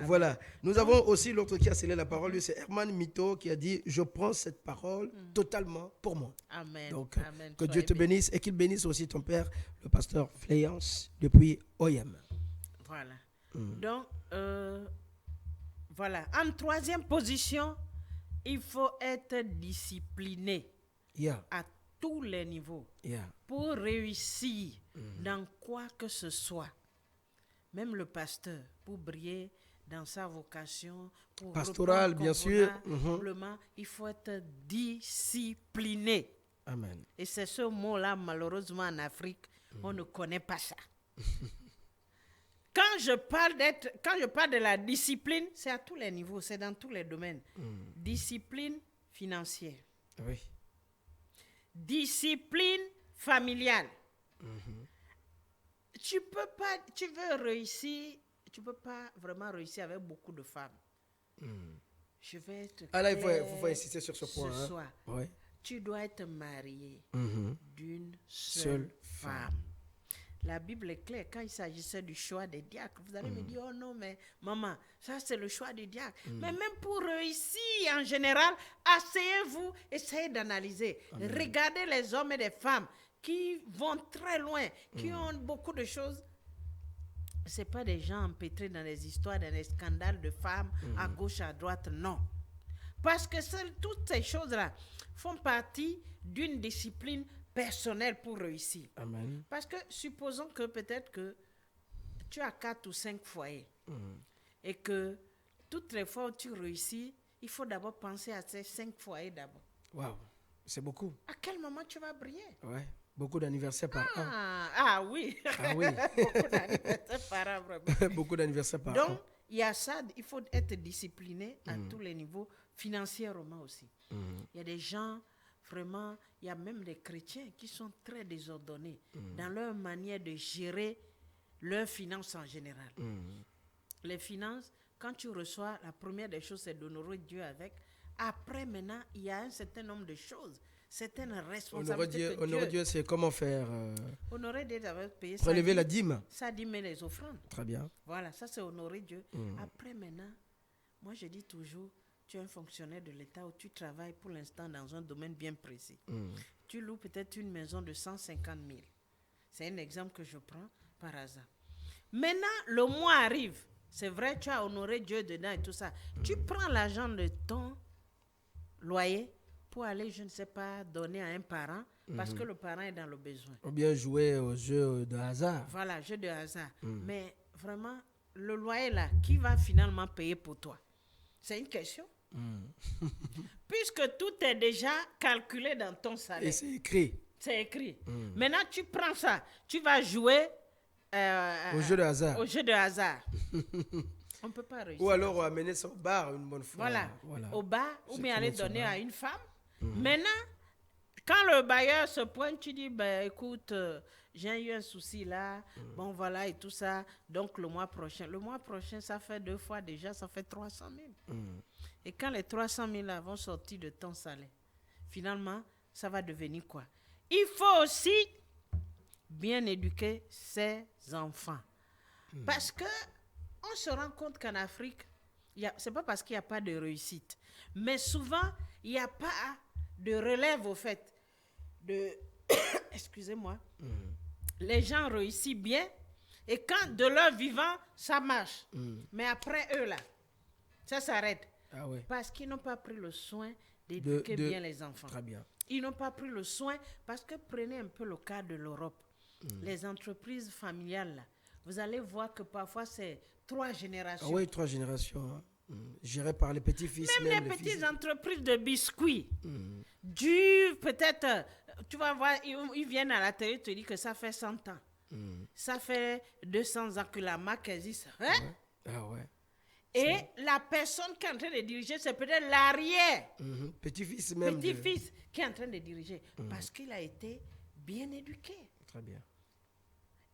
Voilà. Nous avons aussi l'autre qui a scellé la parole, c'est Herman Mito qui a dit: je prends cette parole totalement pour moi. Amen. Donc, que Dieu te bénisse et qu'il bénisse aussi ton père, le pasteur Fléance, depuis OIM. Voilà. Donc, voilà. En troisième position, il faut être discipliné à tous les niveaux pour réussir dans quoi que ce soit. Même le pasteur, pour briller dans sa vocation, pour pastorale, bien sûr. Il faut être discipliné. Amen. Et c'est ce mot-là, malheureusement, en Afrique, on ne connaît pas ça. Quand je parle de la discipline, c'est à tous les niveaux, c'est dans tous les domaines. Discipline financière. Oui. Discipline familiale. Tu veux réussir, tu peux pas vraiment réussir avec beaucoup de femmes. Je vais te là, il faut insister sur ce point. Ce soir, ouais. Tu dois être marié d'une seule femme. La Bible est claire. Quand il s'agissait du choix des diacres, vous allez me dire, oh non, mais maman, ça c'est le choix des diacres. Mais même pour réussir en général, asseyez-vous, essayez d'analyser. Regardez les hommes et les femmes qui vont très loin, qui ont beaucoup de choses. Ce n'est pas des gens empêtrés dans les histoires, dans les scandales de femmes à gauche, à droite, non. Parce que toutes ces choses-là font partie d'une discipline personnelle pour réussir. Amen. Parce que supposons que peut-être que tu as 4 ou 5 foyers et que toutes les fois où tu réussis, il faut d'abord penser à ces 5 foyers d'abord. Waouh, c'est beaucoup. À quel moment tu vas briller? Ouais, beaucoup d'anniversaires par an. Ah oui. Ah oui. Beaucoup d'anniversaires par an, vraiment. Beaucoup d'anniversaires par an. Donc, il y a ça, il faut être discipliné à tous les niveaux, financièrement aussi. Il y a des gens, vraiment, il y a même des chrétiens qui sont très désordonnés dans leur manière de gérer leurs finances en général. Les finances, quand tu reçois, la première des choses, c'est d'honorer Dieu avec. Après, maintenant, il y a un certain nombre de choses, certaines responsabilités. Honorer Dieu, c'est comment faire Honorer Dieu avec payer prélever la dîme. sa dîme et les offrandes. Très bien. Voilà, ça c'est honorer Dieu. Après, maintenant, moi je dis toujours, tu es un fonctionnaire de l'État où tu travailles pour l'instant dans un domaine bien précis. Tu loues peut-être une maison de 150 000. C'est un exemple que je prends par hasard. Maintenant, le mois arrive. C'est vrai, tu as honoré Dieu dedans et tout ça. Tu prends l'argent de ton loyer pour aller, je ne sais pas, donner à un parent parce que le parent est dans le besoin. Ou bien jouer au jeu de hasard. Voilà, jeu de hasard. Mais vraiment, le loyer là, qui va finalement payer pour toi? C'est une question. Puisque tout est déjà calculé dans ton salaire. Et c'est écrit. C'est écrit. Maintenant, tu prends ça, tu vas jouer au jeu de hasard. Au jeu de hasard. On ne peut pas réussir. Ou alors amener ça au bar une bonne fois. Voilà. Au bar, ou bien aller donner à une femme. Maintenant, quand le bailleur se pointe, tu dis, ben, écoute, j'ai eu un souci là, bon voilà et tout ça, donc le mois prochain, ça fait 2 fois déjà, ça fait 300 000. Et quand les 300 000 là vont sortir de ton salaire, finalement, ça va devenir quoi? Il faut aussi bien éduquer ses enfants. Parce que on se rend compte qu'en Afrique, c'est pas parce qu'il n'y a pas de réussite, mais souvent, il n'y a pas de relève au fait de... Excusez-moi. Les gens réussissent bien et quand de leur vivant, ça marche. Mais après eux là, ça s'arrête. Ah ouais. Parce qu'ils n'ont pas pris le soin d'éduquer bien les enfants. Très bien. Ils n'ont pas pris le soin parce que prenez un peu le cas de l'Europe. Les entreprises familiales là, vous allez voir que parfois c'est 3 générations. Ah oui, 3 générations. Hein. Gérées par les petits-fils. Même les petites entreprises de biscuits. Peut-être, tu vas voir, ils viennent à la télé te dire que ça fait 100 ans. Ça fait 200 ans que la marque existe. Hein? Ouais. Ah ouais. Et la personne qui est en train de diriger, c'est peut-être l'arrière. Petit-fils même. Petit-fils qui est en train de diriger. Parce qu'il a été bien éduqué. Très bien.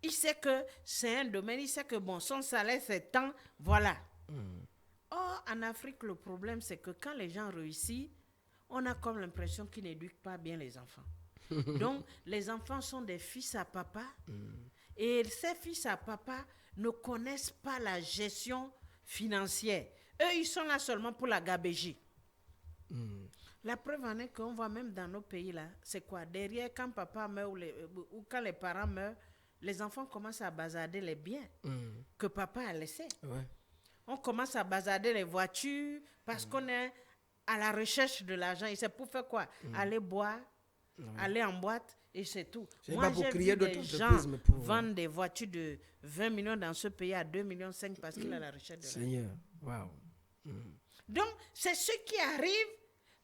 Il sait que c'est un domaine, il sait que bon, son salaire c'est tant, voilà. Or, en Afrique, le problème c'est que quand les gens réussissent, on a comme l'impression qu'ils n'éduquent pas bien les enfants. Donc, les enfants sont des fils à papa. Et ces fils à papa ne connaissent pas la gestion financière. Eux, ils sont là seulement pour la gabégie. La preuve en est qu'on voit même dans nos pays là, c'est quoi? Derrière, quand papa meurt ou quand les parents meurent, les enfants commencent à bazarder les biens que papa a laissés. Ouais. On commence à bazarder les voitures parce qu'on est à la recherche de l'argent. Et c'est pour faire quoi? Aller boire, aller en boîte et c'est tout. Moi, j'ai vu des gens vendre des voitures de 20 millions dans ce pays à 2,5 millions parce qu'il a la recherche de l'argent. Seigneur, waouh. Donc, c'est ce qui arrive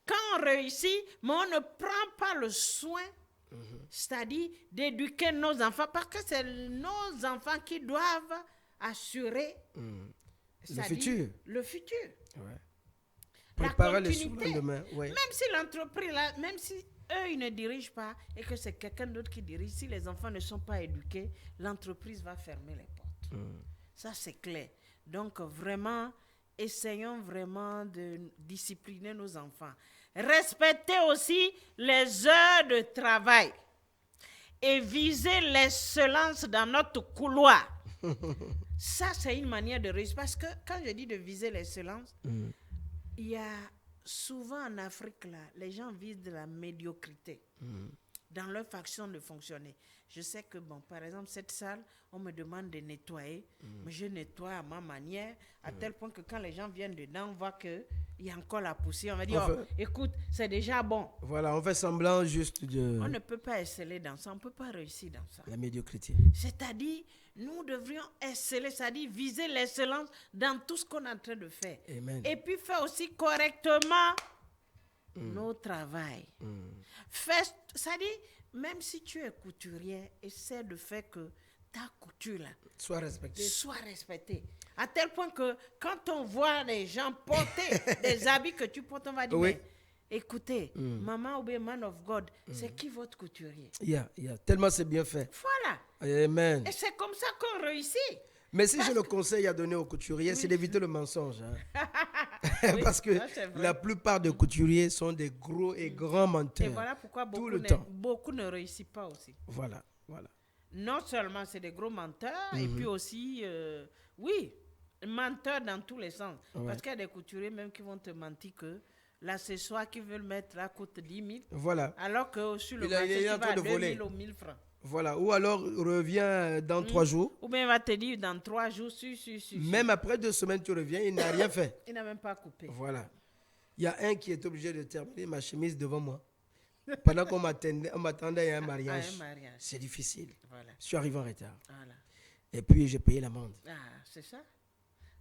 quand on réussit, mais on ne prend pas le soin, c'est-à-dire d'éduquer nos enfants, parce que c'est nos enfants qui doivent assurer le futur. Le futur. Ouais. Préparer les surlendemains. Ouais. Même si l'entreprise, là, même si eux, ils ne dirigent pas et que c'est quelqu'un d'autre qui dirige, si les enfants ne sont pas éduqués, l'entreprise va fermer les portes. Ça, c'est clair. Donc, vraiment, essayons vraiment de discipliner nos enfants. Respectez aussi les heures de travail et visez l'excellence dans notre couloir. Ça, c'est une manière de réussir. Parce que quand je dis de viser l'excellence, il y a souvent en Afrique, là, les gens visent de la médiocrité dans leur façon de fonctionner. Je sais que, bon, par exemple, cette salle, on me demande de nettoyer, mais je nettoie à ma manière, à tel point que quand les gens viennent dedans, on voit qu'il y a encore la poussière. On va dire, écoute, c'est déjà bon. Voilà, on fait semblant juste de... On ne peut pas exceller dans ça, on ne peut pas réussir dans ça. La médiocrité. C'est-à-dire, nous devrions exceller, c'est-à-dire viser l'excellence dans tout ce qu'on est en train de faire. Amen. Et puis faire aussi correctement nos travail. C'est-à-dire, même si tu es couturière, essaie de faire que ta couture là soit respectée. À tel point que quand on voit les gens porter des habits que tu portes, on va dire, mais écoutez, maman ou bien man of God, c'est qui votre couturier? Tellement c'est bien fait. Voilà. Amen. Et c'est comme ça qu'on réussit. Mais si j'ai le conseil à donner aux couturiers, c'est d'éviter le mensonge. Parce que la plupart des couturiers sont des gros et grands menteurs. Et voilà pourquoi beaucoup ne réussissent pas aussi. Voilà. Non seulement c'est des gros menteurs, et puis aussi, menteurs dans tous les sens. Parce qu'il y a des couturiers même qui vont te mentir que l'accessoire qu'ils veulent mettre là coûte 10 000. Voilà. Alors que sur le marché, tu vas à 2 000 ou 1 000 francs. Voilà, ou alors reviens dans 3 jours. Ou bien il va te dire dans 3 jours, Même après 2 semaines, tu reviens, il n'a rien fait. Il n'a même pas coupé. Voilà. Il y a un qui est obligé de terminer ma chemise devant moi. Pendant qu'on m'attendait à un mariage. C'est difficile. Voilà. Je suis arrivé en retard. Voilà. Et puis j'ai payé l'amende. C'est ça.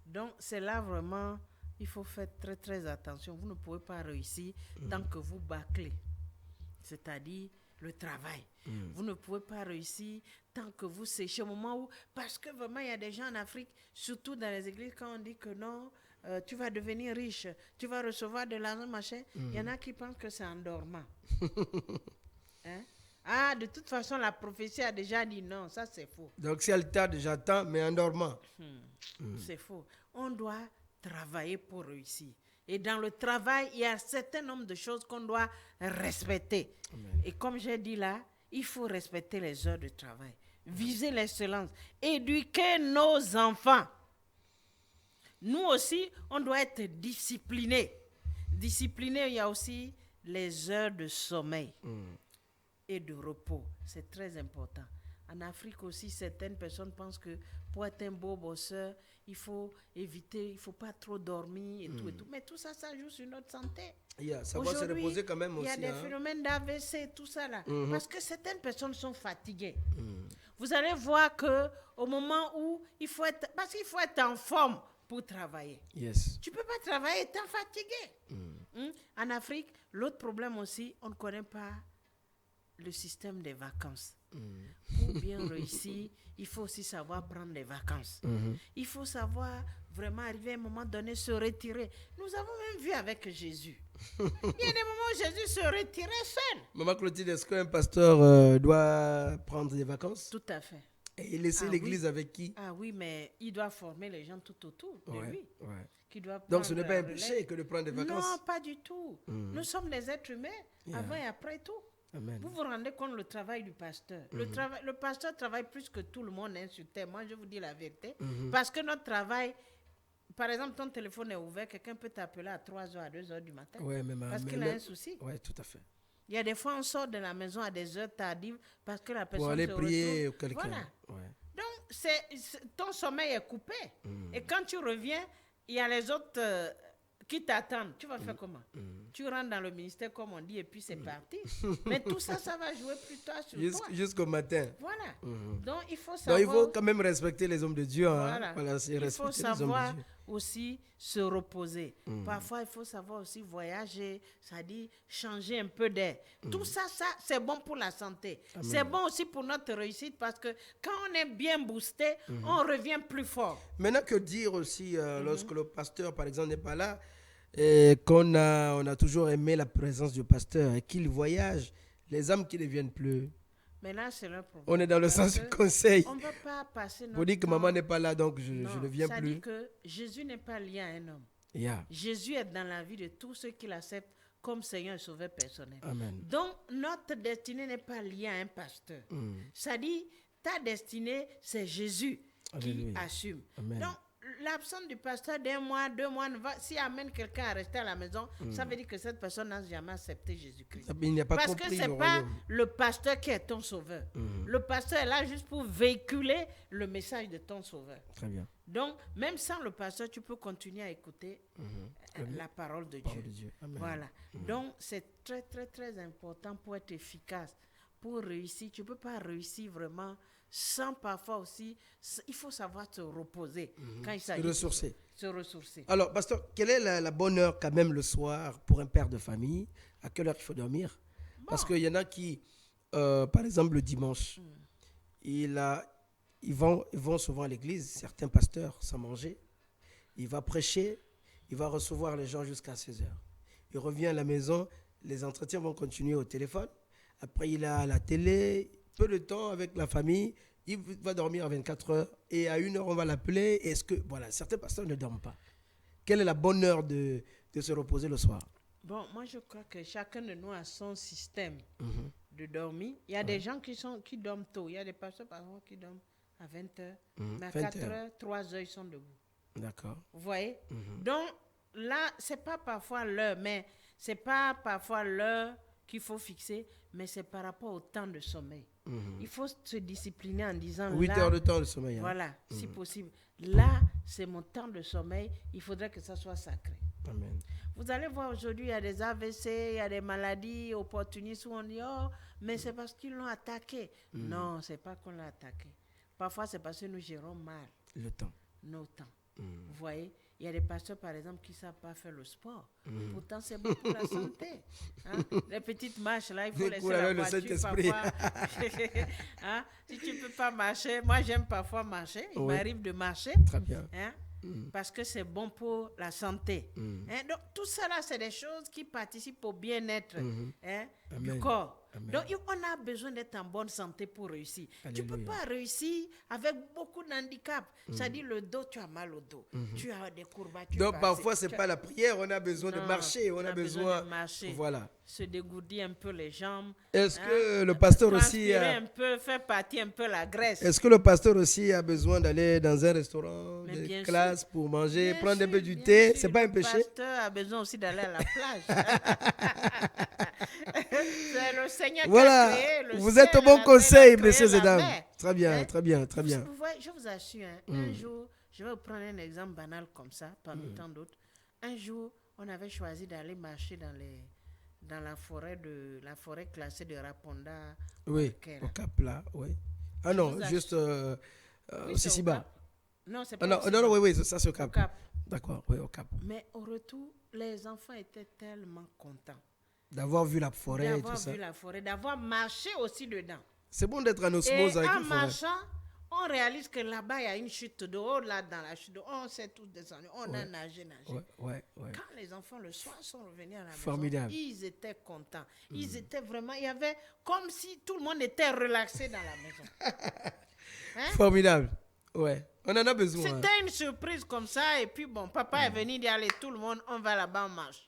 Donc c'est là vraiment, il faut faire très très attention. Vous ne pouvez pas réussir tant que vous bâclez. C'est-à-dire le travail. Vous ne pouvez pas réussir tant que vous séchez au moment où... Parce que vraiment, il y a des gens en Afrique, surtout dans les églises, quand on dit que non, tu vas devenir riche, tu vas recevoir de l'argent, machin, il y en a qui pensent que c'est en dormant. De toute façon, la prophétie a déjà dit non, ça c'est faux. Donc si elle tarde, j'attends, mais en dormant. C'est faux. On doit travailler pour réussir. Et dans le travail, il y a un certain nombre de choses qu'on doit respecter. Amen. Et comme j'ai dit là, il faut respecter les heures de travail, viser l'excellence, éduquer nos enfants. Nous aussi, on doit être disciplinés. Disciplinés, il y a aussi les heures de sommeil et de repos. C'est très important. En Afrique aussi, certaines personnes pensent que pour être un beau bosseur, il faut éviter, il ne faut pas trop dormir et tout et tout. Mais tout ça, ça joue sur notre santé. Ça va se reposer quand même aussi. Il y a des phénomènes d'AVC, tout ça là. Parce que certaines personnes sont fatiguées. Vous allez voir qu'au moment où il faut être... Parce qu'il faut être en forme pour travailler. Yes. Tu ne peux pas travailler étant fatigué. En Afrique, l'autre problème aussi, on ne connaît pas le système des vacances. Pour bien réussir, il faut aussi savoir prendre des vacances. Il faut savoir vraiment arriver à un moment donné, se retirer. Nous avons même vu avec Jésus. Il y a des moments où Jésus se retirait seul. Maman Clotilde, est-ce qu'un pasteur doit prendre des vacances? Tout à fait. Et laisser l'église avec qui? Oui, mais il doit former les gens tout autour de lui. Qui doit Donc ce n'est pas un péché que de prendre des vacances? Non, pas du tout. Nous sommes des êtres humains, avant et après tout. Amen. Vous vous rendez compte le travail du pasteur. Le pasteur travaille plus que tout le monde sur terre. Moi, je vous dis la vérité. Parce que notre travail, par exemple, ton téléphone est ouvert, quelqu'un peut t'appeler à 3h, à 2h du matin. Parce qu'il a un souci. Oui, tout à fait. Il y a des fois, on sort de la maison à des heures tardives parce que la personne pour aller prier quelqu'un. Voilà. Donc, ton sommeil est coupé. Et quand tu reviens, il y a les autres qui t'attendent. Tu vas faire comment? Tu rentres dans le ministère, comme on dit, et puis c'est parti. Mais tout ça, ça va jouer plus tard sur toi. Jusqu'au matin. Voilà. Donc, il faut savoir... Donc, il faut quand même respecter les hommes de Dieu. Il faut savoir aussi se reposer. Parfois, il faut savoir aussi voyager, c'est-à-dire changer un peu d'air. Tout ça, c'est bon pour la santé. Amen. C'est bon aussi pour notre réussite parce que quand on est bien boosté, on revient plus fort. Maintenant, que dire aussi lorsque le pasteur, par exemple, n'est pas là? Et on a toujours aimé la présence du pasteur et qu'il voyage, les âmes qui ne viennent plus. Mais là, c'est le problème. On est dans le sens du conseil. On ne va pas passer notre Vous dites que temps. maman n'est pas là, donc je ne viens Ça plus. dit que Jésus n'est pas lié à un homme. Yeah. Jésus est dans la vie de tous ceux qui l'acceptent comme Seigneur et Sauveur personnel. Amen. Donc, notre destinée n'est pas liée à un pasteur. Ça dit, ta destinée, c'est Jésus qui assume. Amen. Donc, l'absence du pasteur d'un mois, 2 mois, s'il amène quelqu'un à rester à la maison, ça veut dire que cette personne n'a jamais accepté Jésus-Christ. Il n'y a pas Parce compris que ce n'est pas le pasteur qui est ton sauveur. Le pasteur est là juste pour véhiculer le message de ton sauveur. Très bien. Donc, même sans le pasteur, tu peux continuer à écouter la parole de Dieu. Amen. Voilà. Donc, c'est très, très, très important pour être efficace, pour réussir. Tu ne peux pas réussir vraiment sans parfois aussi, il faut savoir se reposer quand il s'agit se ressourcer. Alors, pasteur, quelle est la bonne heure quand même le soir pour un père de famille? À quelle heure il faut dormir? Parce qu'il y en a qui, par exemple, le dimanche, ils vont souvent à l'église, certains pasteurs, sans manger. Il va prêcher, il va recevoir les gens jusqu'à 16h. Il revient à la maison, les entretiens vont continuer au téléphone. Après, il a la télé, peu de temps avec la famille, il va dormir à 24 heures et à 1 heure, on va l'appeler. Est-ce que, voilà, certains pasteurs ne dorment pas. Quelle est la bonne heure de se reposer le soir? Bon, moi, je crois que chacun de nous a son système de dormir. Il y a des gens qui dorment tôt. Il y a des pasteurs, par exemple, qui dorment à 20 heures. Mais à 4 heures, 3 heures, ils sont debout. D'accord. Vous voyez? Donc, là, c'est pas parfois l'heure, mais c'est pas parfois l'heure qu'il faut fixer, mais c'est par rapport au temps de sommeil. Il faut se discipliner en disant 8 heures de temps de sommeil. Voilà, si possible. Là, c'est mon temps de sommeil. Il faudrait que ça soit sacré. Amen. Vous allez voir aujourd'hui, il y a des AVC, il y a des maladies opportunistes où on dit, oh, mais c'est parce qu'ils l'ont attaqué. Non, c'est pas qu'on l'a attaqué. Parfois, c'est parce que nous gérons mal le temps. Nos temps. Vous voyez, il y a des pasteurs, par exemple, qui ne savent pas faire le sport. Pourtant, c'est bon pour la santé. Hein? Les petites marches, là, il faut laisser la voiture parfois. Hein? Si tu ne peux pas marcher, moi, j'aime parfois marcher. Il m'arrive de marcher. Très bien. Hein? Parce que c'est bon pour la santé. Hein? Donc, tout ça, là, c'est des choses qui participent au bien-être du corps. Amen. Donc, on a besoin d'être en bonne santé pour réussir. Alléluia. Tu ne peux pas réussir avec beaucoup d'handicaps. C'est-à-dire, le dos, tu as mal au dos. Tu as des courbatures. Donc, parfois, ce n'est pas la prière. On a besoin de marcher. On a besoin de marcher. Voilà. Se dégourdir un peu les jambes. Est-ce que le pasteur aussi un peu, faire partir un peu la graisse. Est-ce que le pasteur aussi a besoin d'aller dans un restaurant, de classe pour manger, prendre un peu du thé? Ce n'est pas un péché? Le pasteur a besoin aussi d'aller à la plage. C'est le Seigneur voilà. qui a créé le vous ciel, êtes au bon conseil, messieurs et dames. Très bien, très bien, très bien. Vous voyez, je vous assure, un jour, je vais vous prendre un exemple banal comme ça, parmi tant d'autres. Un jour, on avait choisi d'aller marcher dans la forêt classée de Raponda. Oui, au Cap là, oui. Ah non, juste au Sisiba. Non, c'est pas non, oui, ça c'est au Cap. Cap. D'accord, oui, au Cap. Mais au retour, les enfants étaient tellement contents. D'avoir vu la forêt et tout ça. D'avoir vu la forêt, d'avoir marché aussi dedans. C'est bon d'être en osmose avec une forêt. Et en marchant, on réalise que là-bas, il y a une chute d'eau. Là, dans la chute d'eau, on s'est tous descendus. On a nagé. Ouais. Quand les enfants, le soir, sont revenus à la Formidable. maison, ils étaient contents. Ils étaient vraiment... Il y avait comme si tout le monde était relaxé dans la maison. Hein? Formidable. Ouais. On en a besoin. C'était une surprise comme ça. Et puis, bon, papa est venu dire, allez, tout le monde, on va là-bas, on marche.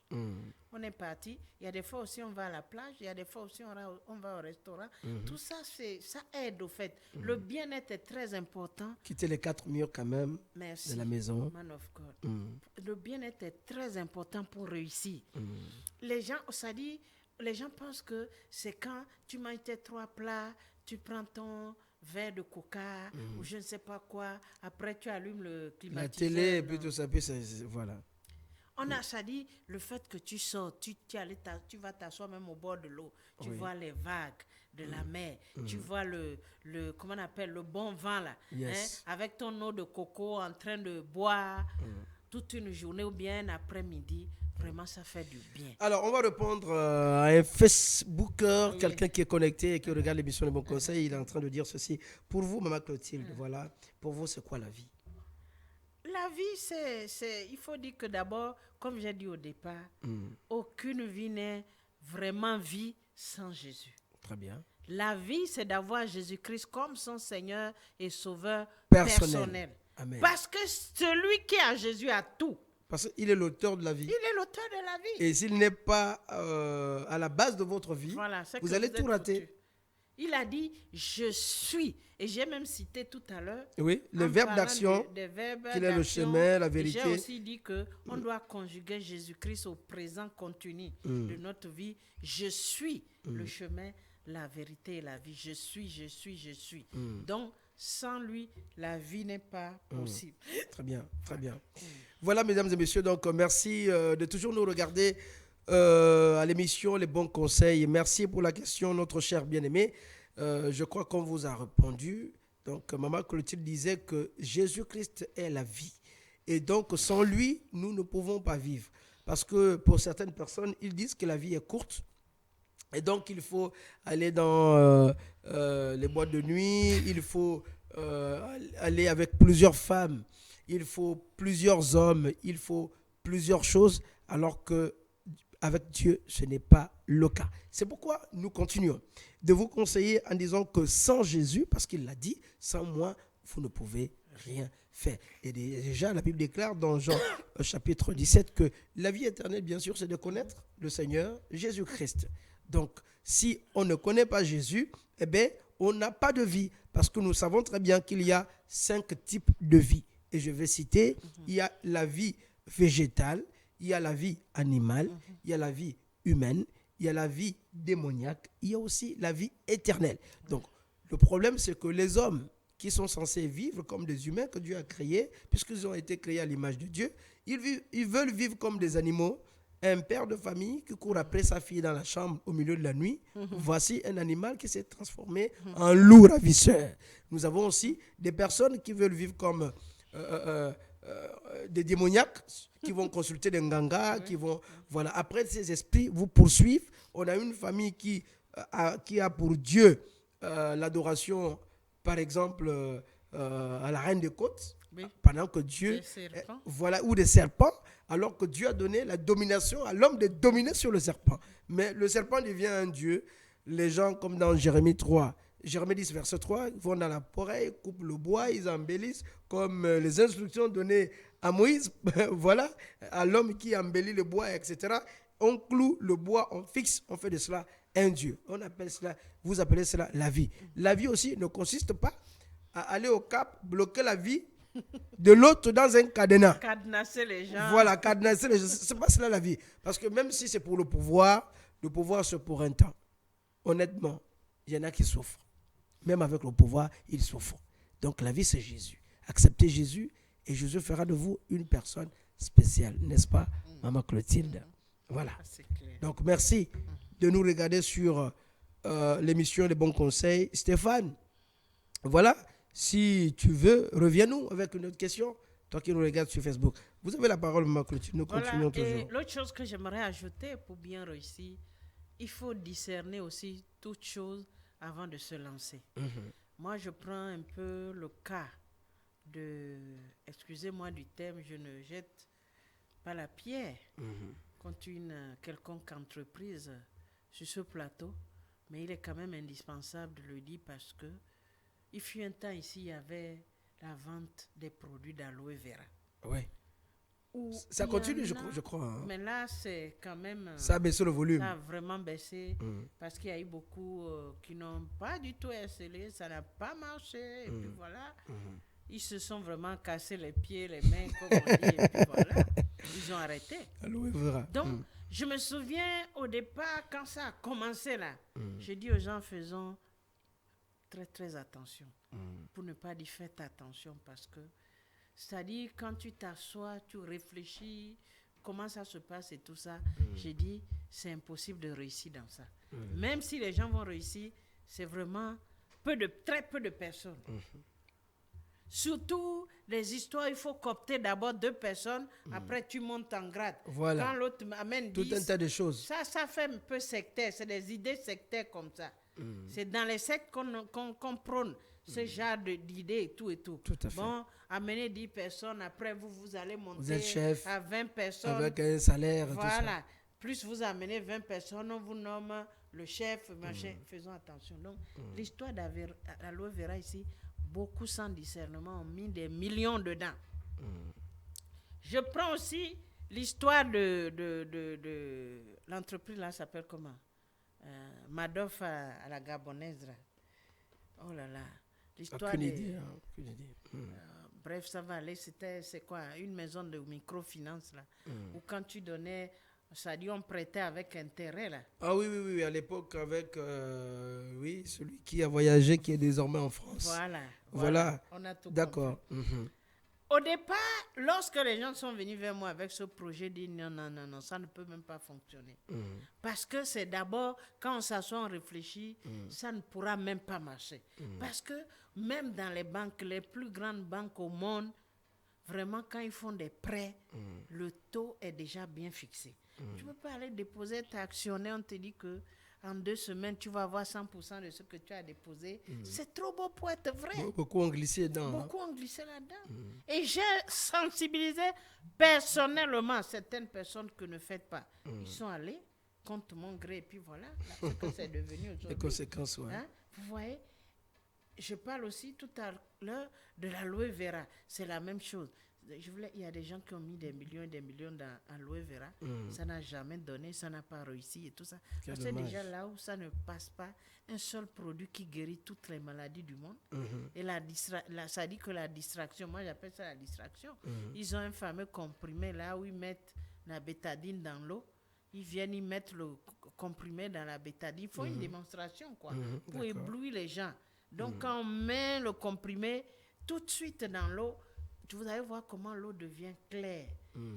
On est parti. Il y a des fois aussi, on va à la plage. Il y a des fois aussi, on va au restaurant. Tout ça, ça aide au fait. Le bien-être est très important. Quitter les 4 murs quand même de la maison. Man of God. Le bien-être est très important pour réussir. Les gens, ça dit, les gens pensent que c'est quand tu manges tes 3 plats, tu prends ton verre de coca ou je ne sais pas quoi. Après, tu allumes le climatiseur. La télé, et puis tout ça, puis voilà. On a ça dit, le fait que tu sors, tu vas t'asseoir même au bord de l'eau. Tu vois les vagues de la mer. Tu vois comment on appelle, le bon vent là. Yes. Hein, avec ton eau de coco en train de boire toute une journée ou bien un après-midi. Vraiment, ça fait du bien. Alors, on va répondre à un Facebooker, quelqu'un qui est connecté et qui regarde l'émission de Bon Conseil. Il est en train de dire ceci. Pour vous, Maman Clotilde, voilà, pour vous, c'est quoi la vie? La La vie, il faut dire que d'abord, comme j'ai dit au départ, aucune vie n'est vraiment vie sans Jésus. Très bien. La vie, c'est d'avoir Jésus-Christ comme son Seigneur et Sauveur Personnel. Amen. Parce que celui qui a Jésus a tout. Parce qu'il est l'auteur de la vie. Il est l'auteur de la vie. Et s'il n'est pas à la base de votre vie, voilà, vous allez tout rater. Foutu. Il a dit « je suis ». Et j'ai même cité tout à l'heure. Oui, le verbe d'action, qu'il est le chemin, la vérité. J'ai aussi dit qu'on doit conjuguer Jésus-Christ au présent continu de notre vie. Je suis le chemin, la vérité et la vie. Je suis. Donc, sans lui, la vie n'est pas possible. Très bien, très bien. Voilà, mesdames et messieurs, donc merci de toujours nous regarder à l'émission Les Bons Conseils. Merci pour la question, notre cher bien-aimé. Je crois qu'on vous a répondu. Donc, Maman Clotilde disait que Jésus-Christ est la vie. Et donc, sans lui, nous ne pouvons pas vivre. Parce que pour certaines personnes, ils disent que la vie est courte. Et donc, il faut aller dans les boîtes de nuit. Il faut aller avec plusieurs femmes. Il faut plusieurs hommes. Il faut plusieurs choses. Alors que avec Dieu, ce n'est pas le cas. C'est pourquoi nous continuons de vous conseiller en disant que sans Jésus, parce qu'il l'a dit, sans moi, vous ne pouvez rien faire. Et déjà, la Bible déclare dans Jean chapitre 17 que la vie éternelle, bien sûr, c'est de connaître le Seigneur Jésus-Christ. Donc, si on ne connaît pas Jésus, eh bien, on n'a pas de vie. Parce que nous savons très bien qu'il y a 5 types de vie. Et je vais citer, il y a la vie végétale, il y a la vie animale, il y a la vie humaine, il y a la vie démoniaque, il y a aussi la vie éternelle. Donc, le problème, c'est que les hommes qui sont censés vivre comme des humains que Dieu a créés, puisqu'ils ont été créés à l'image de Dieu, ils veulent vivre comme des animaux. Un père de famille qui court après sa fille dans la chambre au milieu de la nuit, voici un animal qui s'est transformé en loup ravisseur. Nous avons aussi des personnes qui veulent vivre comme des démoniaques, qui vont consulter des ngangas, qui vont... Voilà. Après, ces esprits vous poursuivent. On a une famille qui a pour Dieu l'adoration, par exemple, à la Reine des Côtes, pendant que Dieu... Voilà, ou des serpents, alors que Dieu a donné la domination à l'homme de dominer sur le serpent. Mais le serpent devient un Dieu. Les gens, comme dans Jérémie 3, Jérémie 10, verset 3, ils vont dans la forêt, ils coupent le bois, ils embellissent, comme les instructions données à Moïse, voilà, à l'homme qui embellit le bois, etc. On cloue le bois, on fixe, on fait de cela un Dieu. On appelle cela, vous appelez cela la vie. La vie aussi ne consiste pas à aller au cap, bloquer la vie de l'autre dans un cadenas. Cadenasser les gens. Voilà, cadenasser les gens. C'est pas cela la vie. Parce que même si c'est pour le pouvoir c'est pour un temps. Honnêtement, il y en a qui souffrent. Même avec le pouvoir, ils souffrent. Donc la vie, c'est Jésus. Acceptez Jésus et Jésus fera de vous une personne spéciale. N'est-ce pas, Maman Clotilde? Voilà. Donc merci de nous regarder sur l'émission Les Bons Conseils. Stéphane, voilà. Si tu veux, reviens-nous avec une autre question. Toi qui nous regardes sur Facebook. Vous avez la parole, Maman Clotilde. Nous continuons toujours. Et l'autre chose que j'aimerais ajouter pour bien réussir, il faut discerner aussi toutes choses avant de se lancer. Moi, je prends un peu le cas de... Excusez-moi du terme, je ne jette pas la pierre contre une quelconque entreprise sur ce plateau, mais il est quand même indispensable de le dire parce que il fut un temps ici, il y avait la vente des produits d'aloe vera. Oui. Ça continue, je crois. Hein. Mais là, c'est quand même... Ça a baissé le volume. Ça a vraiment baissé parce qu'il y a eu beaucoup qui n'ont pas du tout essayé, ça n'a pas marché. Et puis voilà, ils se sont vraiment cassés les pieds, les mains, comme on dit. Et puis voilà, ils ont arrêté. Aloe vera. Donc, je me souviens au départ, quand ça a commencé là, j'ai dit aux gens, faisons très très attention. Pour ne pas dire faites attention parce que c'est-à-dire quand tu t'assois, tu réfléchis comment ça se passe et tout ça, j'ai dit c'est impossible de réussir dans ça. Même si les gens vont réussir, c'est vraiment très peu de personnes. Surtout les histoires, il faut coopter d'abord 2 personnes, après tu montes en grade. Voilà. Quand l'autre amène 10, tout un tas de choses. Ça fait un peu sectaire, c'est des idées sectaires comme ça. C'est dans les sectes qu'on prône ce genre d'idées et tout et tout. Tout à fait. Bon, amenez 10 personnes, après vous allez monter Vous êtes chef à 20 personnes. avec un salaire, Voilà. tout ça. Plus vous amenez 20 personnes, on vous nomme le chef, machin. Faisons attention. Donc, l'histoire d'aloe vera ici, beaucoup sans discernement ont mis des millions dedans. Je prends aussi l'histoire de l'entreprise, là, s'appelle comment? Madoff à la Gabonaise. Là. Oh là là. L'histoire Aucune idée. bref, ça va aller. C'est quoi? Une maison de microfinance, là. Où quand tu donnais, ça dit on prêtait avec intérêt, là. Ah oui, à l'époque, avec celui qui a voyagé, qui est désormais en France. Voilà. On a tout D'accord. Au départ, lorsque les gens sont venus vers moi avec ce projet, ils disent non, ça ne peut même pas fonctionner. Parce que c'est d'abord, quand on s'assoit, on réfléchit, ça ne pourra même pas marcher. Parce que même dans les banques, les plus grandes banques au monde, vraiment, quand ils font des prêts, le taux est déjà bien fixé. Tu ne peux pas aller déposer, t'es actionnaire, on te dit que en 2 semaines, tu vas avoir 100% de ce que tu as déposé. C'est trop beau pour être vrai. Beaucoup ont glissé dedans. Beaucoup ont glissé là-dedans. Et j'ai sensibilisé personnellement certaines personnes que ne faites pas. Ils sont allés contre mon gré. Et puis voilà, ce que c'est devenu aujourd'hui. Les conséquences, oui. Hein? Vous voyez, je parle aussi tout à l'heure de l'aloe vera. C'est la même chose. Il y a des gens qui ont mis des millions et des millions dans aloe vera. Ça n'a jamais donné, ça n'a pas réussi et tout ça. Parce que déjà là où ça ne passe pas, un seul produit qui guérit toutes les maladies du monde. Et ça dit que la distraction, moi j'appelle ça la distraction. Ils ont un fameux comprimé là où ils mettent la bétadine dans l'eau. Ils viennent, ils mettent le comprimé dans la bétadine. Il faut une démonstration quoi, pour éblouir les gens. Donc quand on met le comprimé tout de suite dans l'eau, vous allez voir comment l'eau devient claire.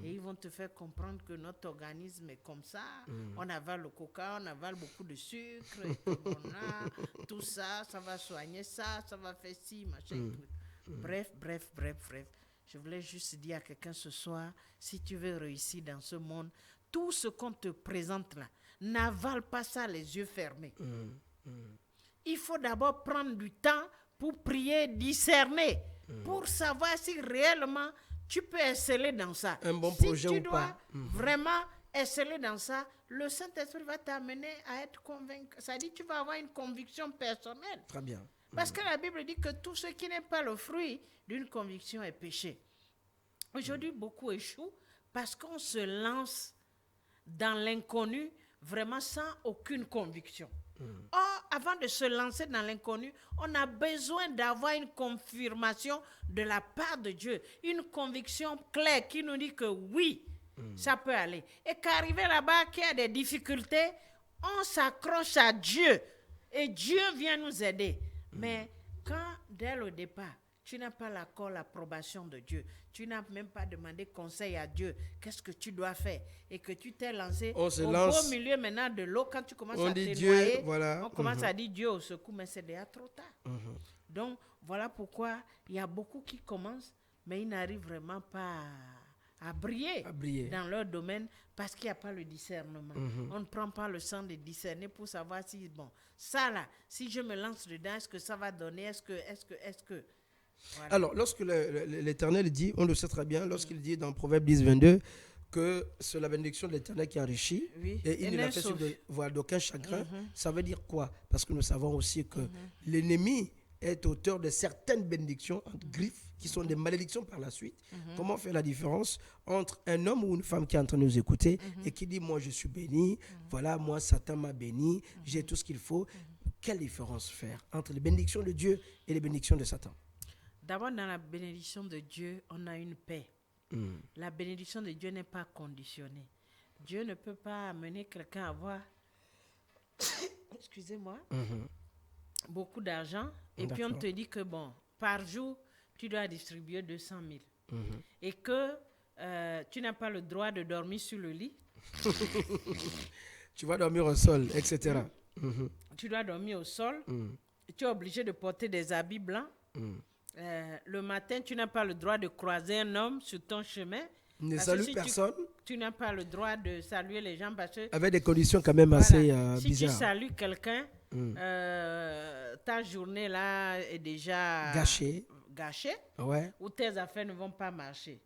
Et ils vont te faire comprendre que notre organisme est comme ça. On avale le coca, on avale beaucoup de sucre, et tout ça, ça va soigner ça, ça va faire ci, machin et tout. Bref. Je voulais juste dire à quelqu'un ce soir, si tu veux réussir dans ce monde, tout ce qu'on te présente là, n'avale pas ça les yeux fermés. Il faut d'abord prendre du temps pour prier, discerner, pour savoir si réellement tu peux exceller dans ça. Un bon si projet tu ou dois pas. vraiment exceller dans ça, le Saint-Esprit va t'amener à être convaincu. Ça dit que tu vas avoir une conviction personnelle. Très bien. Parce que la Bible dit que tout ce qui n'est pas le fruit d'une conviction est péché. Aujourd'hui, beaucoup échouent parce qu'on se lance dans l'inconnu vraiment sans aucune conviction. Or, avant de se lancer dans l'inconnu, on a besoin d'avoir une confirmation de la part de Dieu, une conviction claire qui nous dit que oui, ça peut aller. Et qu'arriver là-bas, qu'il y a des difficultés, on s'accroche à Dieu et Dieu vient nous aider. Mais quand, dès le départ, tu n'as pas l'accord, l'approbation de Dieu, tu n'as même pas demandé conseil à Dieu, qu'est-ce que tu dois faire, et que tu t'es lancé au beau milieu maintenant de l'eau, quand tu commences à te noyer, voilà. On commence à dire Dieu au secours, mais c'est déjà trop tard. Donc, voilà pourquoi il y a beaucoup qui commencent, mais ils n'arrivent vraiment pas à briller dans leur domaine parce qu'il n'y a pas le discernement. On ne prend pas le temps de discerner pour savoir si, bon, ça là, si je me lance dedans, est-ce que ça va donner, est-ce que... Voilà. Alors, lorsque l'Éternel dit, on le sait très bien, lorsqu'il dit dans Proverbe 10, 22, que c'est la bénédiction de l'Éternel qui enrichit, et il ne l'a fait sur d'aucun chagrin, ça veut dire quoi? Parce que nous savons aussi que l'ennemi est auteur de certaines bénédictions, entre griffes, qui sont des malédictions par la suite. Comment faire la différence entre un homme ou une femme qui est en train de nous écouter et qui dit, moi je suis béni, voilà, moi Satan m'a béni, j'ai tout ce qu'il faut. Quelle différence faire entre les bénédictions de Dieu et les bénédictions de Satan? D'abord, dans la bénédiction de Dieu, on a une paix. La bénédiction de Dieu n'est pas conditionnée. Dieu ne peut pas amener quelqu'un à avoir, excusez-moi, beaucoup d'argent, et puis on te dit que, bon, par jour, tu dois distribuer 200 000. Et que tu n'as pas le droit de dormir sur le lit. Tu vas dormir au sol, etc. Tu dois dormir au sol. Tu es obligé de porter des habits blancs. Le matin, tu n'as pas le droit de croiser un homme sur ton chemin. Ne salue personne. Tu n'as pas le droit de saluer les gens parce que... Avec des conditions quand même assez si bizarres. Si tu salues quelqu'un, ta journée là est déjà gâchée, ouais, ou tes affaires ne vont pas marcher.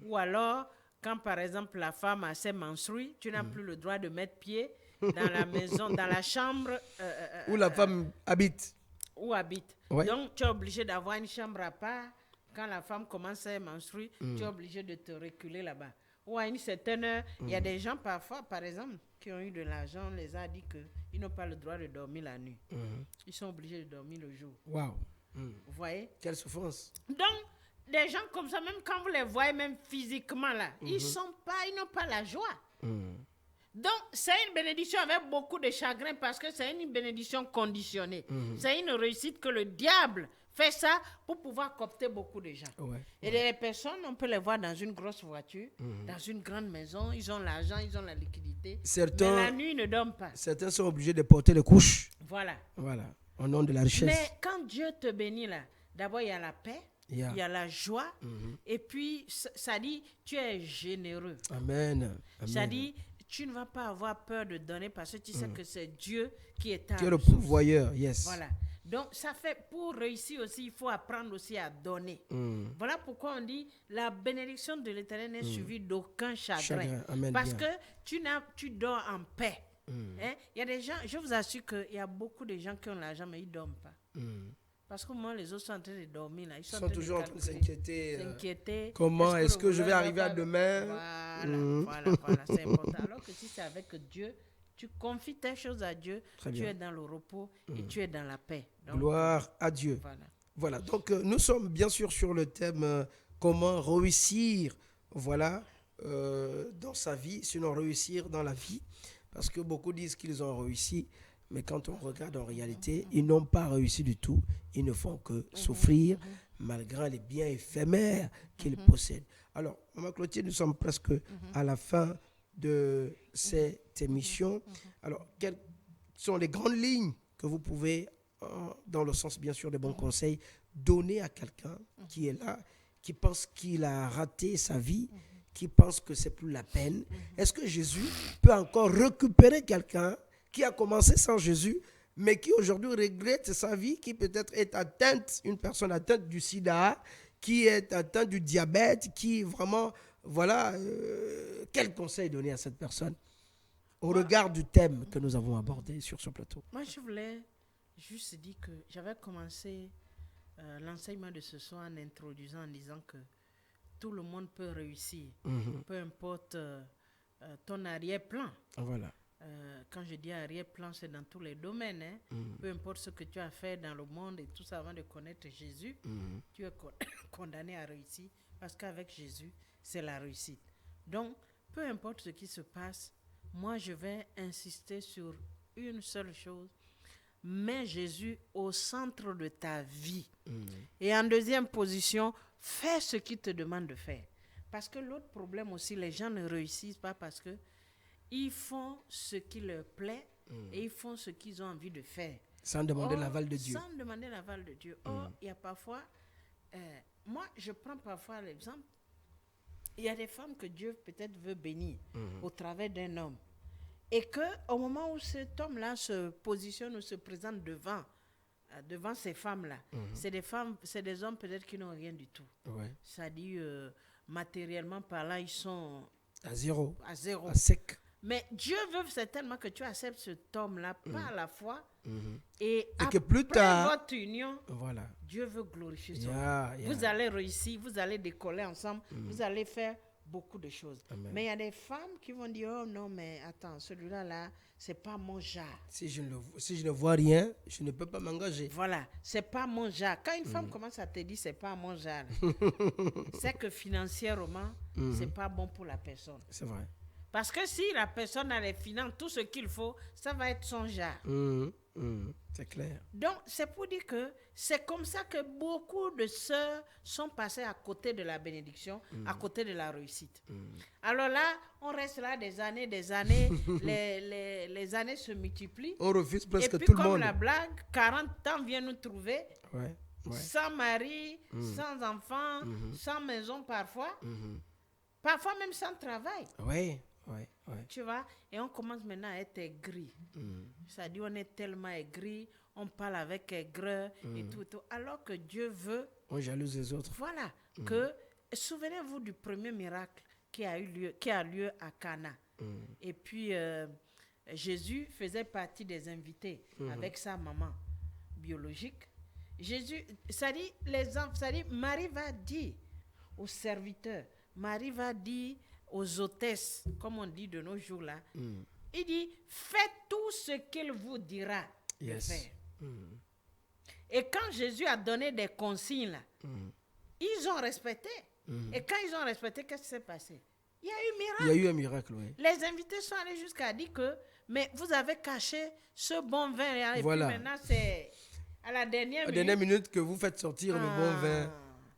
Ou alors, quand par exemple la femme a ses menstrues, tu n'as plus le droit de mettre pied dans la maison, dans la chambre où la femme habite. Ouais. Donc, tu es obligé d'avoir une chambre à part. Quand la femme commence à menstruer, tu es obligé de te reculer là-bas. Ou à une certaine heure, il y a des gens parfois, par exemple, qui ont eu de l'argent, on les a dit qu'ils n'ont pas le droit de dormir la nuit. Ils sont obligés de dormir le jour. Waouh. Vous voyez? Quelle souffrance. Donc, des gens comme ça, même quand vous les voyez, même physiquement là, ils n'ont pas la joie. Donc, c'est une bénédiction avec beaucoup de chagrin parce que c'est une bénédiction conditionnée. C'est une réussite que le diable fait ça pour pouvoir coopter beaucoup de gens. Et les personnes, on peut les voir dans une grosse voiture, dans une grande maison, ils ont l'argent, ils ont la liquidité. Mais la nuit, ils ne dorment pas. Certains sont obligés de porter les couches. Voilà. Au nom de la richesse. Mais quand Dieu te bénit là, d'abord il y a la paix, il y a la joie, et puis ça dit, tu es généreux. Amen. Ça dit, tu ne vas pas avoir peur de donner parce que tu sais que c'est Dieu qui est le pourvoyeur, yes. Voilà. Donc, ça fait, pour réussir aussi, il faut apprendre aussi à donner. Voilà pourquoi on dit, la bénédiction de l'Éternel n'est suivie d'aucun chagrin. Amen, parce bien. que tu dors en paix. Hein? Il y a des gens, je vous assure qu'il y a beaucoup de gens qui ont l'argent, mais ils ne dorment pas. Parce que moi, les autres sont en train de dormir. Là. Ils sont toujours en train de s'inquiéter. Comment est-ce que je vais arriver à demain? Voilà, c'est important. Alors que si c'est avec Dieu, tu confies tes choses à Dieu, tu es dans le repos et tu es dans la paix. Donc, gloire à Dieu. Voilà. Donc, nous sommes bien sûr sur le thème comment réussir, dans sa vie, sinon réussir dans la vie. Parce que beaucoup disent qu'ils ont réussi, mais quand on regarde en réalité, ils n'ont pas réussi du tout. Ils ne font que souffrir malgré les biens éphémères qu'ils possèdent. Alors, Maman Clotilde, nous sommes presque à la fin de cette émission. Alors, quelles sont les grandes lignes que vous pouvez, dans le sens bien sûr des bons conseils, donner à quelqu'un qui est là, qui pense qu'il a raté sa vie, qui pense que c'est plus la peine? Est-ce que Jésus peut encore récupérer quelqu'un qui a commencé sans Jésus, mais qui aujourd'hui regrette sa vie, qui peut-être est atteinte, une personne atteinte du sida, qui est atteinte du diabète, qui vraiment, quel conseil donner à cette personne au regard du thème que nous avons abordé sur ce plateau? Moi, je voulais juste dire que j'avais commencé l'enseignement de ce soir en introduisant, en disant que tout le monde peut réussir, peu importe ton arrière-plan. Voilà. Quand je dis arrière-plan, c'est dans tous les domaines. Peu importe ce que tu as fait dans le monde et tout ça avant de connaître Jésus, tu es condamné à réussir parce qu'avec Jésus, c'est la réussite. Donc, peu importe ce qui se passe, moi, je vais insister sur une seule chose. Mets Jésus au centre de ta vie. Et en deuxième position, fais ce qu'il te demande de faire. Parce que l'autre problème aussi, les gens ne réussissent pas parce que ils font ce qui leur plaît et ils font ce qu'ils ont envie de faire. Sans demander l'aval de Dieu. Sans demander l'aval de Dieu. Or, il y a parfois, moi, je prends parfois l'exemple, il y a des femmes que Dieu peut-être veut bénir au travers d'un homme. Et qu'au moment où cet homme-là se positionne ou se présente devant ces femmes-là, c'est des hommes peut-être qui n'ont rien du tout. C'est-à-dire, matériellement parlant, ils sont à zéro. À sec. Mais Dieu veut certainement que tu acceptes cet homme-là par la foi. Et que plus tard, votre union, Dieu veut glorifier son nom. Vous allez réussir, vous allez décoller ensemble, vous allez faire beaucoup de choses. Amen. Mais il y a des femmes qui vont dire, oh non, mais attends, celui-là, c'est pas mon genre. Si je ne vois rien, je ne peux pas m'engager. Voilà, c'est pas mon genre. Quand une femme commence à te dire, c'est pas mon genre, c'est que financièrement, c'est pas bon pour la personne. C'est vrai. Parce que si la personne a les finances, tout ce qu'il faut, ça va être son genre. C'est clair. Donc, c'est pour dire que c'est comme ça que beaucoup de sœurs sont passées à côté de la bénédiction, à côté de la réussite. Alors là, on reste là des années, les années se multiplient. On refuse presque tout le monde. Et puis comme la blague, 40 ans viennent nous trouver, sans mari, sans enfants, sans maison parfois, parfois même sans travail. Ouais. Tu vois, et on commence maintenant à être aigri. C'est-à-dire, on est tellement aigri, on parle avec aigreur et tout, tout. Alors que Dieu veut. On jalouse les autres. Voilà. Que, souvenez-vous du premier miracle qui a lieu à Cana. Et puis, Jésus faisait partie des invités avec sa maman biologique. Jésus, ça dit, Marie va dire aux serviteurs, Marie va dire aux hôtesses, comme on dit de nos jours là, il dit, faites tout ce qu'il vous dira de faire. Et quand Jésus a donné des consignes là, ils ont respecté. Et quand ils ont respecté, qu'est-ce qui s'est passé? Il y a eu miracle. Il y a eu un miracle, oui. Les invités sont allés jusqu'à dire que, mais vous avez caché ce bon vin là, et voilà. puis maintenant c'est à la dernière minute que vous faites sortir le bon vin.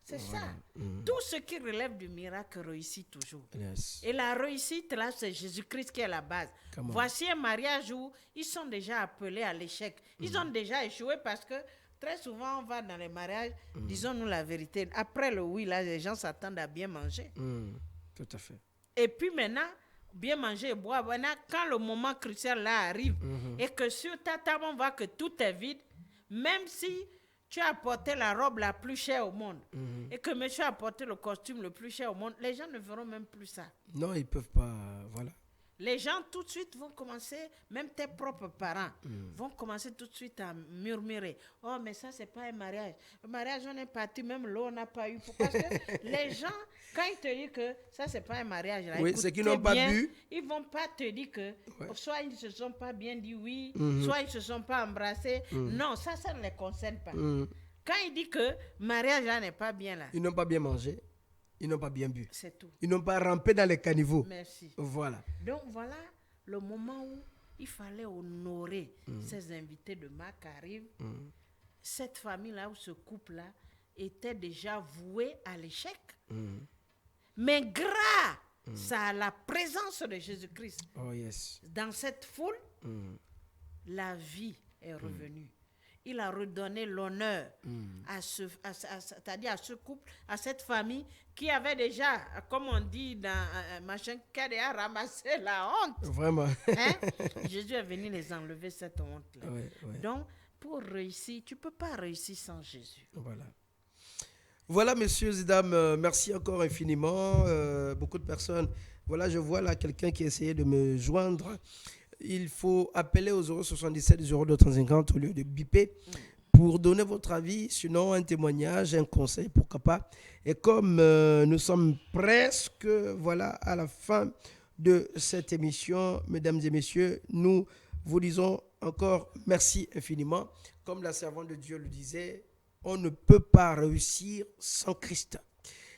C'est ça. Tout ce qui relève du miracle réussit toujours. Yes. Et la réussite, là, c'est Jésus-Christ qui est la base. Voici un mariage où ils sont déjà appelés à l'échec. Ils ont déjà échoué parce que très souvent, on va dans les mariages, disons-nous la vérité. Après le oui, là, les gens s'attendent à bien manger. Tout à fait. Et puis maintenant, bien manger et boire. Maintenant, quand le moment crucial là arrive et que sur ta table, on voit que tout est vide, même si tu as apporté la robe la plus chère au monde et que monsieur a apporté le costume le plus cher au monde, les gens ne feront même plus ça. Non, ils ne peuvent pas, voilà. Les gens tout de suite vont commencer, même tes propres parents, vont commencer tout de suite à murmurer. Oh, mais ça, c'est pas un mariage. Le mariage, on est parti, même l'eau, on n'a pas eu. Parce que les gens, quand ils te disent que ça, c'est pas un mariage, là, oui, c'est qu'ils n'ont pas bu. Ils vont pas te dire que soit ils ne se sont pas bien dit oui, soit ils ne se sont pas embrassés. Non, ça ne les concerne pas. Quand ils disent que mariage, là, n'est pas bien là. Ils n'ont pas bien mangé. Ils n'ont pas bien bu. C'est tout. Ils n'ont pas rampé dans les caniveaux. Merci. Voilà. Donc voilà le moment où il fallait honorer ces invités de Marc arrivent. Cette famille-là ou ce couple-là était déjà voué à l'échec. Mais grâce à la présence de Jésus-Christ dans cette foule, la vie est revenue. Il a redonné l'honneur à c'est-à-dire à ce couple, à cette famille qui avait déjà, comme on dit dans machin, qui a déjà ramassé la honte. Vraiment. Jésus est venu les enlever cette honte-là. Donc, pour réussir, tu ne peux pas réussir sans Jésus. Voilà, messieurs et dames, merci encore infiniment. Beaucoup de personnes, voilà, je vois là quelqu'un qui essayait de me joindre. Il faut appeler au 077 0250 au lieu de biper pour donner votre avis, sinon un témoignage, un conseil, pourquoi pas. Et comme nous sommes presque à la fin de cette émission, mesdames et messieurs, nous vous disons encore merci infiniment. Comme la servante de Dieu le disait, on ne peut pas réussir sans Christ.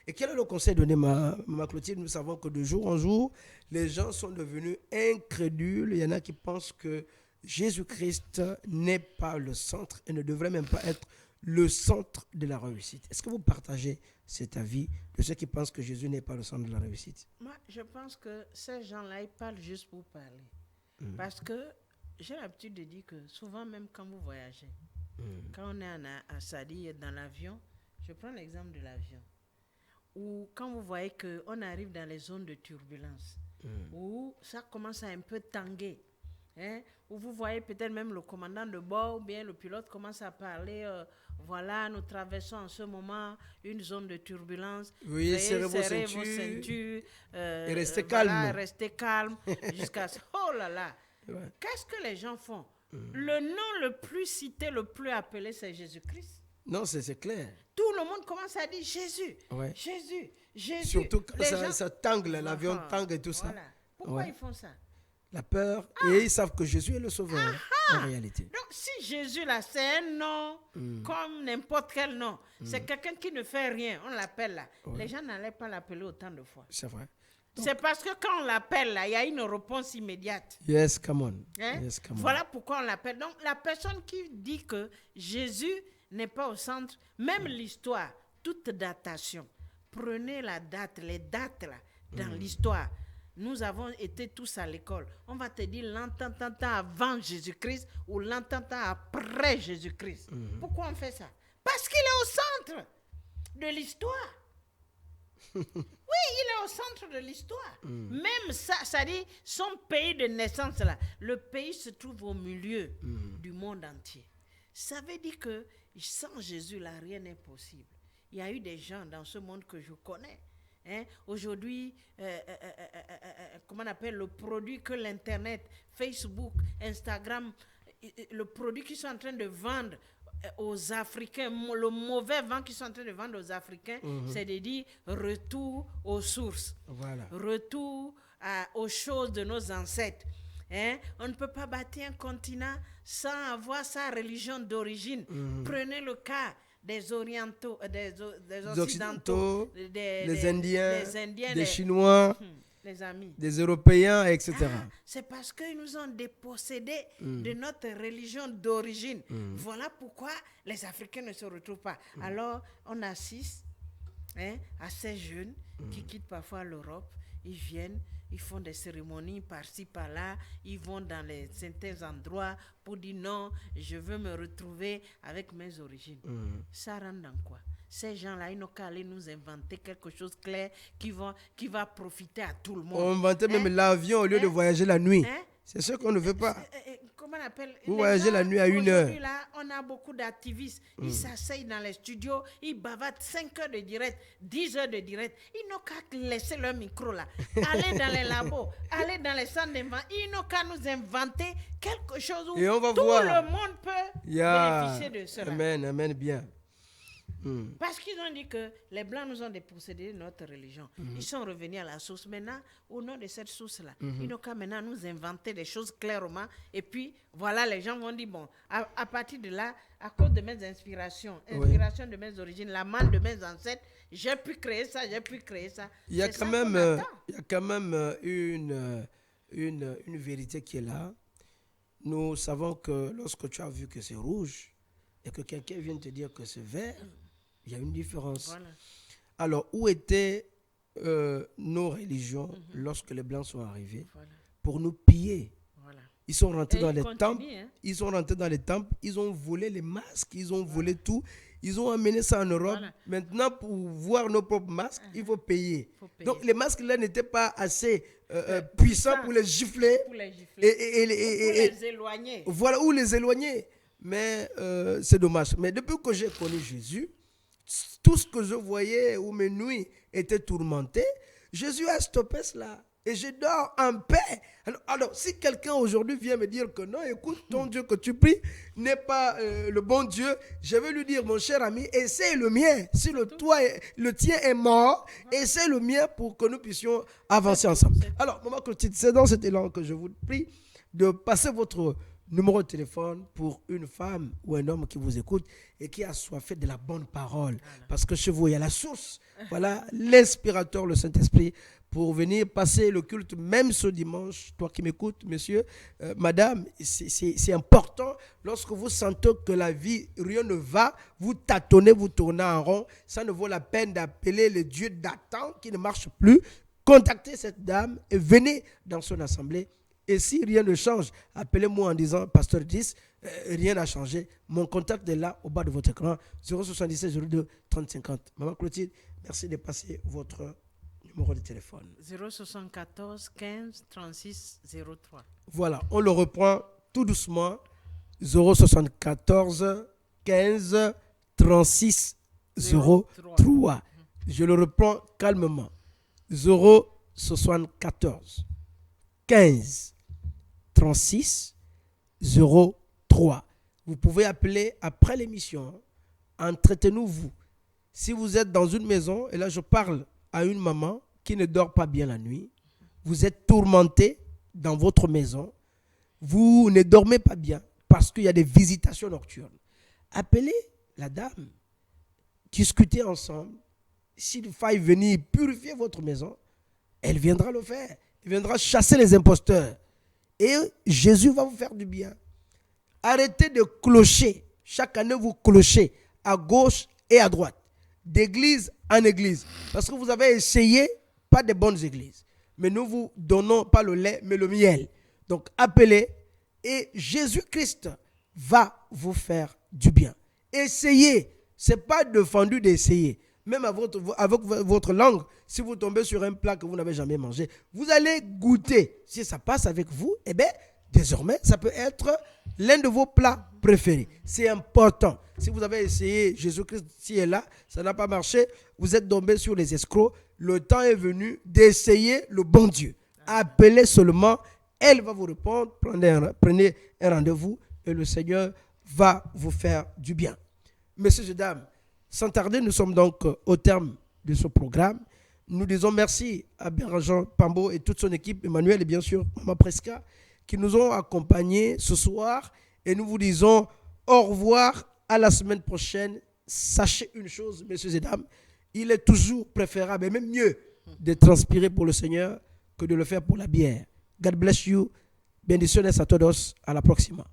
Et quel est le conseil donné, Maman Clotilde? Nous savons que de jour en jour, les gens sont devenus incrédules. Il y en a qui pensent que Jésus-Christ n'est pas le centre et ne devrait même pas être le centre de la réussite. Est-ce que vous partagez cet avis de ceux qui pensent que Jésus n'est pas le centre de la réussite? Moi, je pense que ces gens-là, ils parlent juste pour parler. Parce que j'ai l'habitude de dire que souvent, même quand vous voyagez, quand on est à Sadi, dans l'avion, je prends l'exemple de l'avion. Ou quand vous voyez qu'on arrive dans les zones de turbulence, où ça commence à un peu tanguer, où vous voyez peut-être même le commandant de bord ou bien le pilote commence à parler, voilà, nous traversons en ce moment une zone de turbulence. Oui, serrez vos ceintures et restez calme. Voilà, restez calme jusqu'à ce... Oh là là! Ouais. Qu'est-ce que les gens font? Le nom le plus cité, le plus appelé, c'est Jésus-Christ. Non, c'est clair. Tout le monde commence à dire Jésus, Jésus, Jésus. Surtout quand ça tangue, l'avion tangue et tout ça. Pourquoi ils font ça? La peur, et ils savent que Jésus est le sauveur, en réalité. Donc, si Jésus, là, c'est un nom, comme n'importe quel nom, c'est quelqu'un qui ne fait rien, on l'appelle là. Les gens n'allaient pas l'appeler autant de fois. C'est vrai. C'est parce que quand on l'appelle là, il y a une réponse immédiate. Yes, come on. Yes, come on. Voilà pourquoi on l'appelle. Donc, la personne qui dit que Jésus n'est pas au centre, même l'histoire, toute datation. Prenez la date, les dates là, dans l'histoire. Nous avons été tous à l'école. On va te dire l'an-temps avant Jésus-Christ ou l'an-temps après Jésus-Christ. Pourquoi on fait ça? Parce qu'il est au centre de l'histoire. Oui, il est au centre de l'histoire. Même ça dit, son pays de naissance, là, le pays se trouve au milieu du monde entier. Ça veut dire que sans Jésus, là, rien n'est possible. Il y a eu des gens dans ce monde que je connais. Aujourd'hui, comment on appelle le produit que l'Internet, Facebook, Instagram, le produit qu'ils sont en train de vendre aux Africains, le mauvais vent qu'ils sont en train de vendre aux Africains, c'est de dire retour aux sources, retour aux choses de nos ancêtres. On ne peut pas bâtir un continent sans avoir sa religion d'origine. Prenez le cas des orientaux, des occidentaux, des Indiens, des Chinois, les amis, des Européens, etc. C'est parce qu'ils nous ont dépossédés de notre religion d'origine. Voilà pourquoi les Africains ne se retrouvent pas. Alors, on assiste à ces jeunes qui quittent parfois l'Europe, ils viennent, ils font des cérémonies par-ci, par-là, ils vont dans les certains endroits pour dire non, je veux me retrouver avec mes origines. Ça rentre dans quoi? Ces gens-là, ils n'ont qu'à aller nous inventer quelque chose de clair qui va profiter à tout le monde. On inventait même l'avion au lieu de voyager la nuit. C'est ce qu'on ne veut pas. Comment on appelle? Vous voyagez la nuit à 1 heure. Aujourd'hui, là, on a beaucoup d'activistes. Ils s'asseyent dans les studios, ils bavardent 5 heures de direct, 10 heures de direct. Ils n'ont qu'à laisser leur micro là. Aller dans les labos, aller dans les centres d'invention. Ils n'ont qu'à nous inventer quelque chose où et on va tout voir. Le monde peut bénéficier de cela. Amen, bien. Parce qu'ils ont dit que les Blancs nous ont dépossédé de notre religion. Ils sont revenus à la source. Maintenant, au nom de cette source-là, ils n'ont qu'à maintenant nous inventer des choses clairement. Et voilà, les gens vont dire, bon, à partir de là, à cause de mes inspirations de mes origines, la manne de mes ancêtres, j'ai pu créer ça. Il y a quand même une vérité qui est là. Nous savons que lorsque tu as vu que c'est rouge et que quelqu'un vient te dire que c'est vert, il y a une différence. Voilà. Alors, où étaient nos religions lorsque les Blancs sont arrivés pour nous piller? Ils sont rentrés dans les temples. Ils sont rentrés dans les temples. Ils ont volé les masques. Ils ont volé tout. Ils ont amené ça en Europe. Maintenant, pour voir nos propres masques, il faut payer. Donc, les masques là n'étaient pas assez puissants pour les gifler. Pour les éloigner. Voilà, ou les éloigner. Mais c'est dommage. Mais depuis que j'ai connu Jésus, tout ce que je voyais où mes nuits étaient tourmentées, Jésus a stoppé cela. Et je dors en paix. Alors, si quelqu'un aujourd'hui vient me dire que non, écoute, ton Dieu que tu pries n'est pas le bon Dieu, je vais lui dire, mon cher ami, essaie le mien. Si le tien est mort, essaie le mien pour que nous puissions avancer ensemble. Alors, Maman Clotilde, c'est dans cet élan que je vous prie de passer votre numéro de téléphone pour une femme ou un homme qui vous écoute et qui a soifé de la bonne parole. Voilà. Parce que chez vous, il y a la source. Voilà, l'inspirateur, le Saint-Esprit, pour venir passer le culte, même ce dimanche. Toi qui m'écoutes, monsieur, madame, c'est important. Lorsque vous sentez que la vie, rien ne va, vous tâtonnez, vous tournez en rond. Ça ne vaut la peine d'appeler le Dieu d'Adam qui ne marche plus. Contactez cette dame et venez dans son assemblée. Et si rien ne change, appelez-moi en disant, Pasteur 10, rien n'a changé. Mon contact est là, au bas de votre écran, 077 02 30 50. Maman Clotilde, merci de passer votre numéro de téléphone. 074 15 36 03. Voilà, on le reprend tout doucement. 074 15 36 03. Je le reprends calmement. 074 15 36 03. Vous pouvez appeler après l'émission. Entretenez-vous. Si vous êtes dans une maison, et là je parle à une maman qui ne dort pas bien la nuit, vous êtes tourmenté dans votre maison, vous ne dormez pas bien parce qu'il y a des visitations nocturnes. Appelez la dame, discutez ensemble. S'il faille venir purifier votre maison, elle viendra le faire. Elle viendra chasser les imposteurs. Et Jésus va vous faire du bien. Arrêtez de clocher. Chaque année, vous clochez à gauche et à droite, d'église en église. Parce que vous avez essayé pas de bonnes églises. Mais nous vous donnons pas le lait, mais le miel. Donc, appelez et Jésus-Christ va vous faire du bien. Essayez. Ce n'est pas défendu d'essayer. même avec votre langue, si vous tombez sur un plat que vous n'avez jamais mangé, vous allez goûter. Si ça passe avec vous, eh bien, désormais, ça peut être l'un de vos plats préférés. C'est important. Si vous avez essayé Jésus-Christ ici et là, ça n'a pas marché, vous êtes tombé sur les escrocs. Le temps est venu d'essayer le bon Dieu. Appelez seulement, elle va vous répondre. Prenez un rendez-vous et le Seigneur va vous faire du bien. Messieurs et dames, sans tarder, nous sommes donc au terme de ce programme. Nous disons merci à Bérangère Pambo et toute son équipe, Emmanuel et bien sûr Maman Presca, qui nous ont accompagnés ce soir. Et nous vous disons au revoir, à la semaine prochaine. Sachez une chose, messieurs et dames, il est toujours préférable et même mieux de transpirer pour le Seigneur que de le faire pour la bière. God bless you. Bendiciones a todos. À la próxima.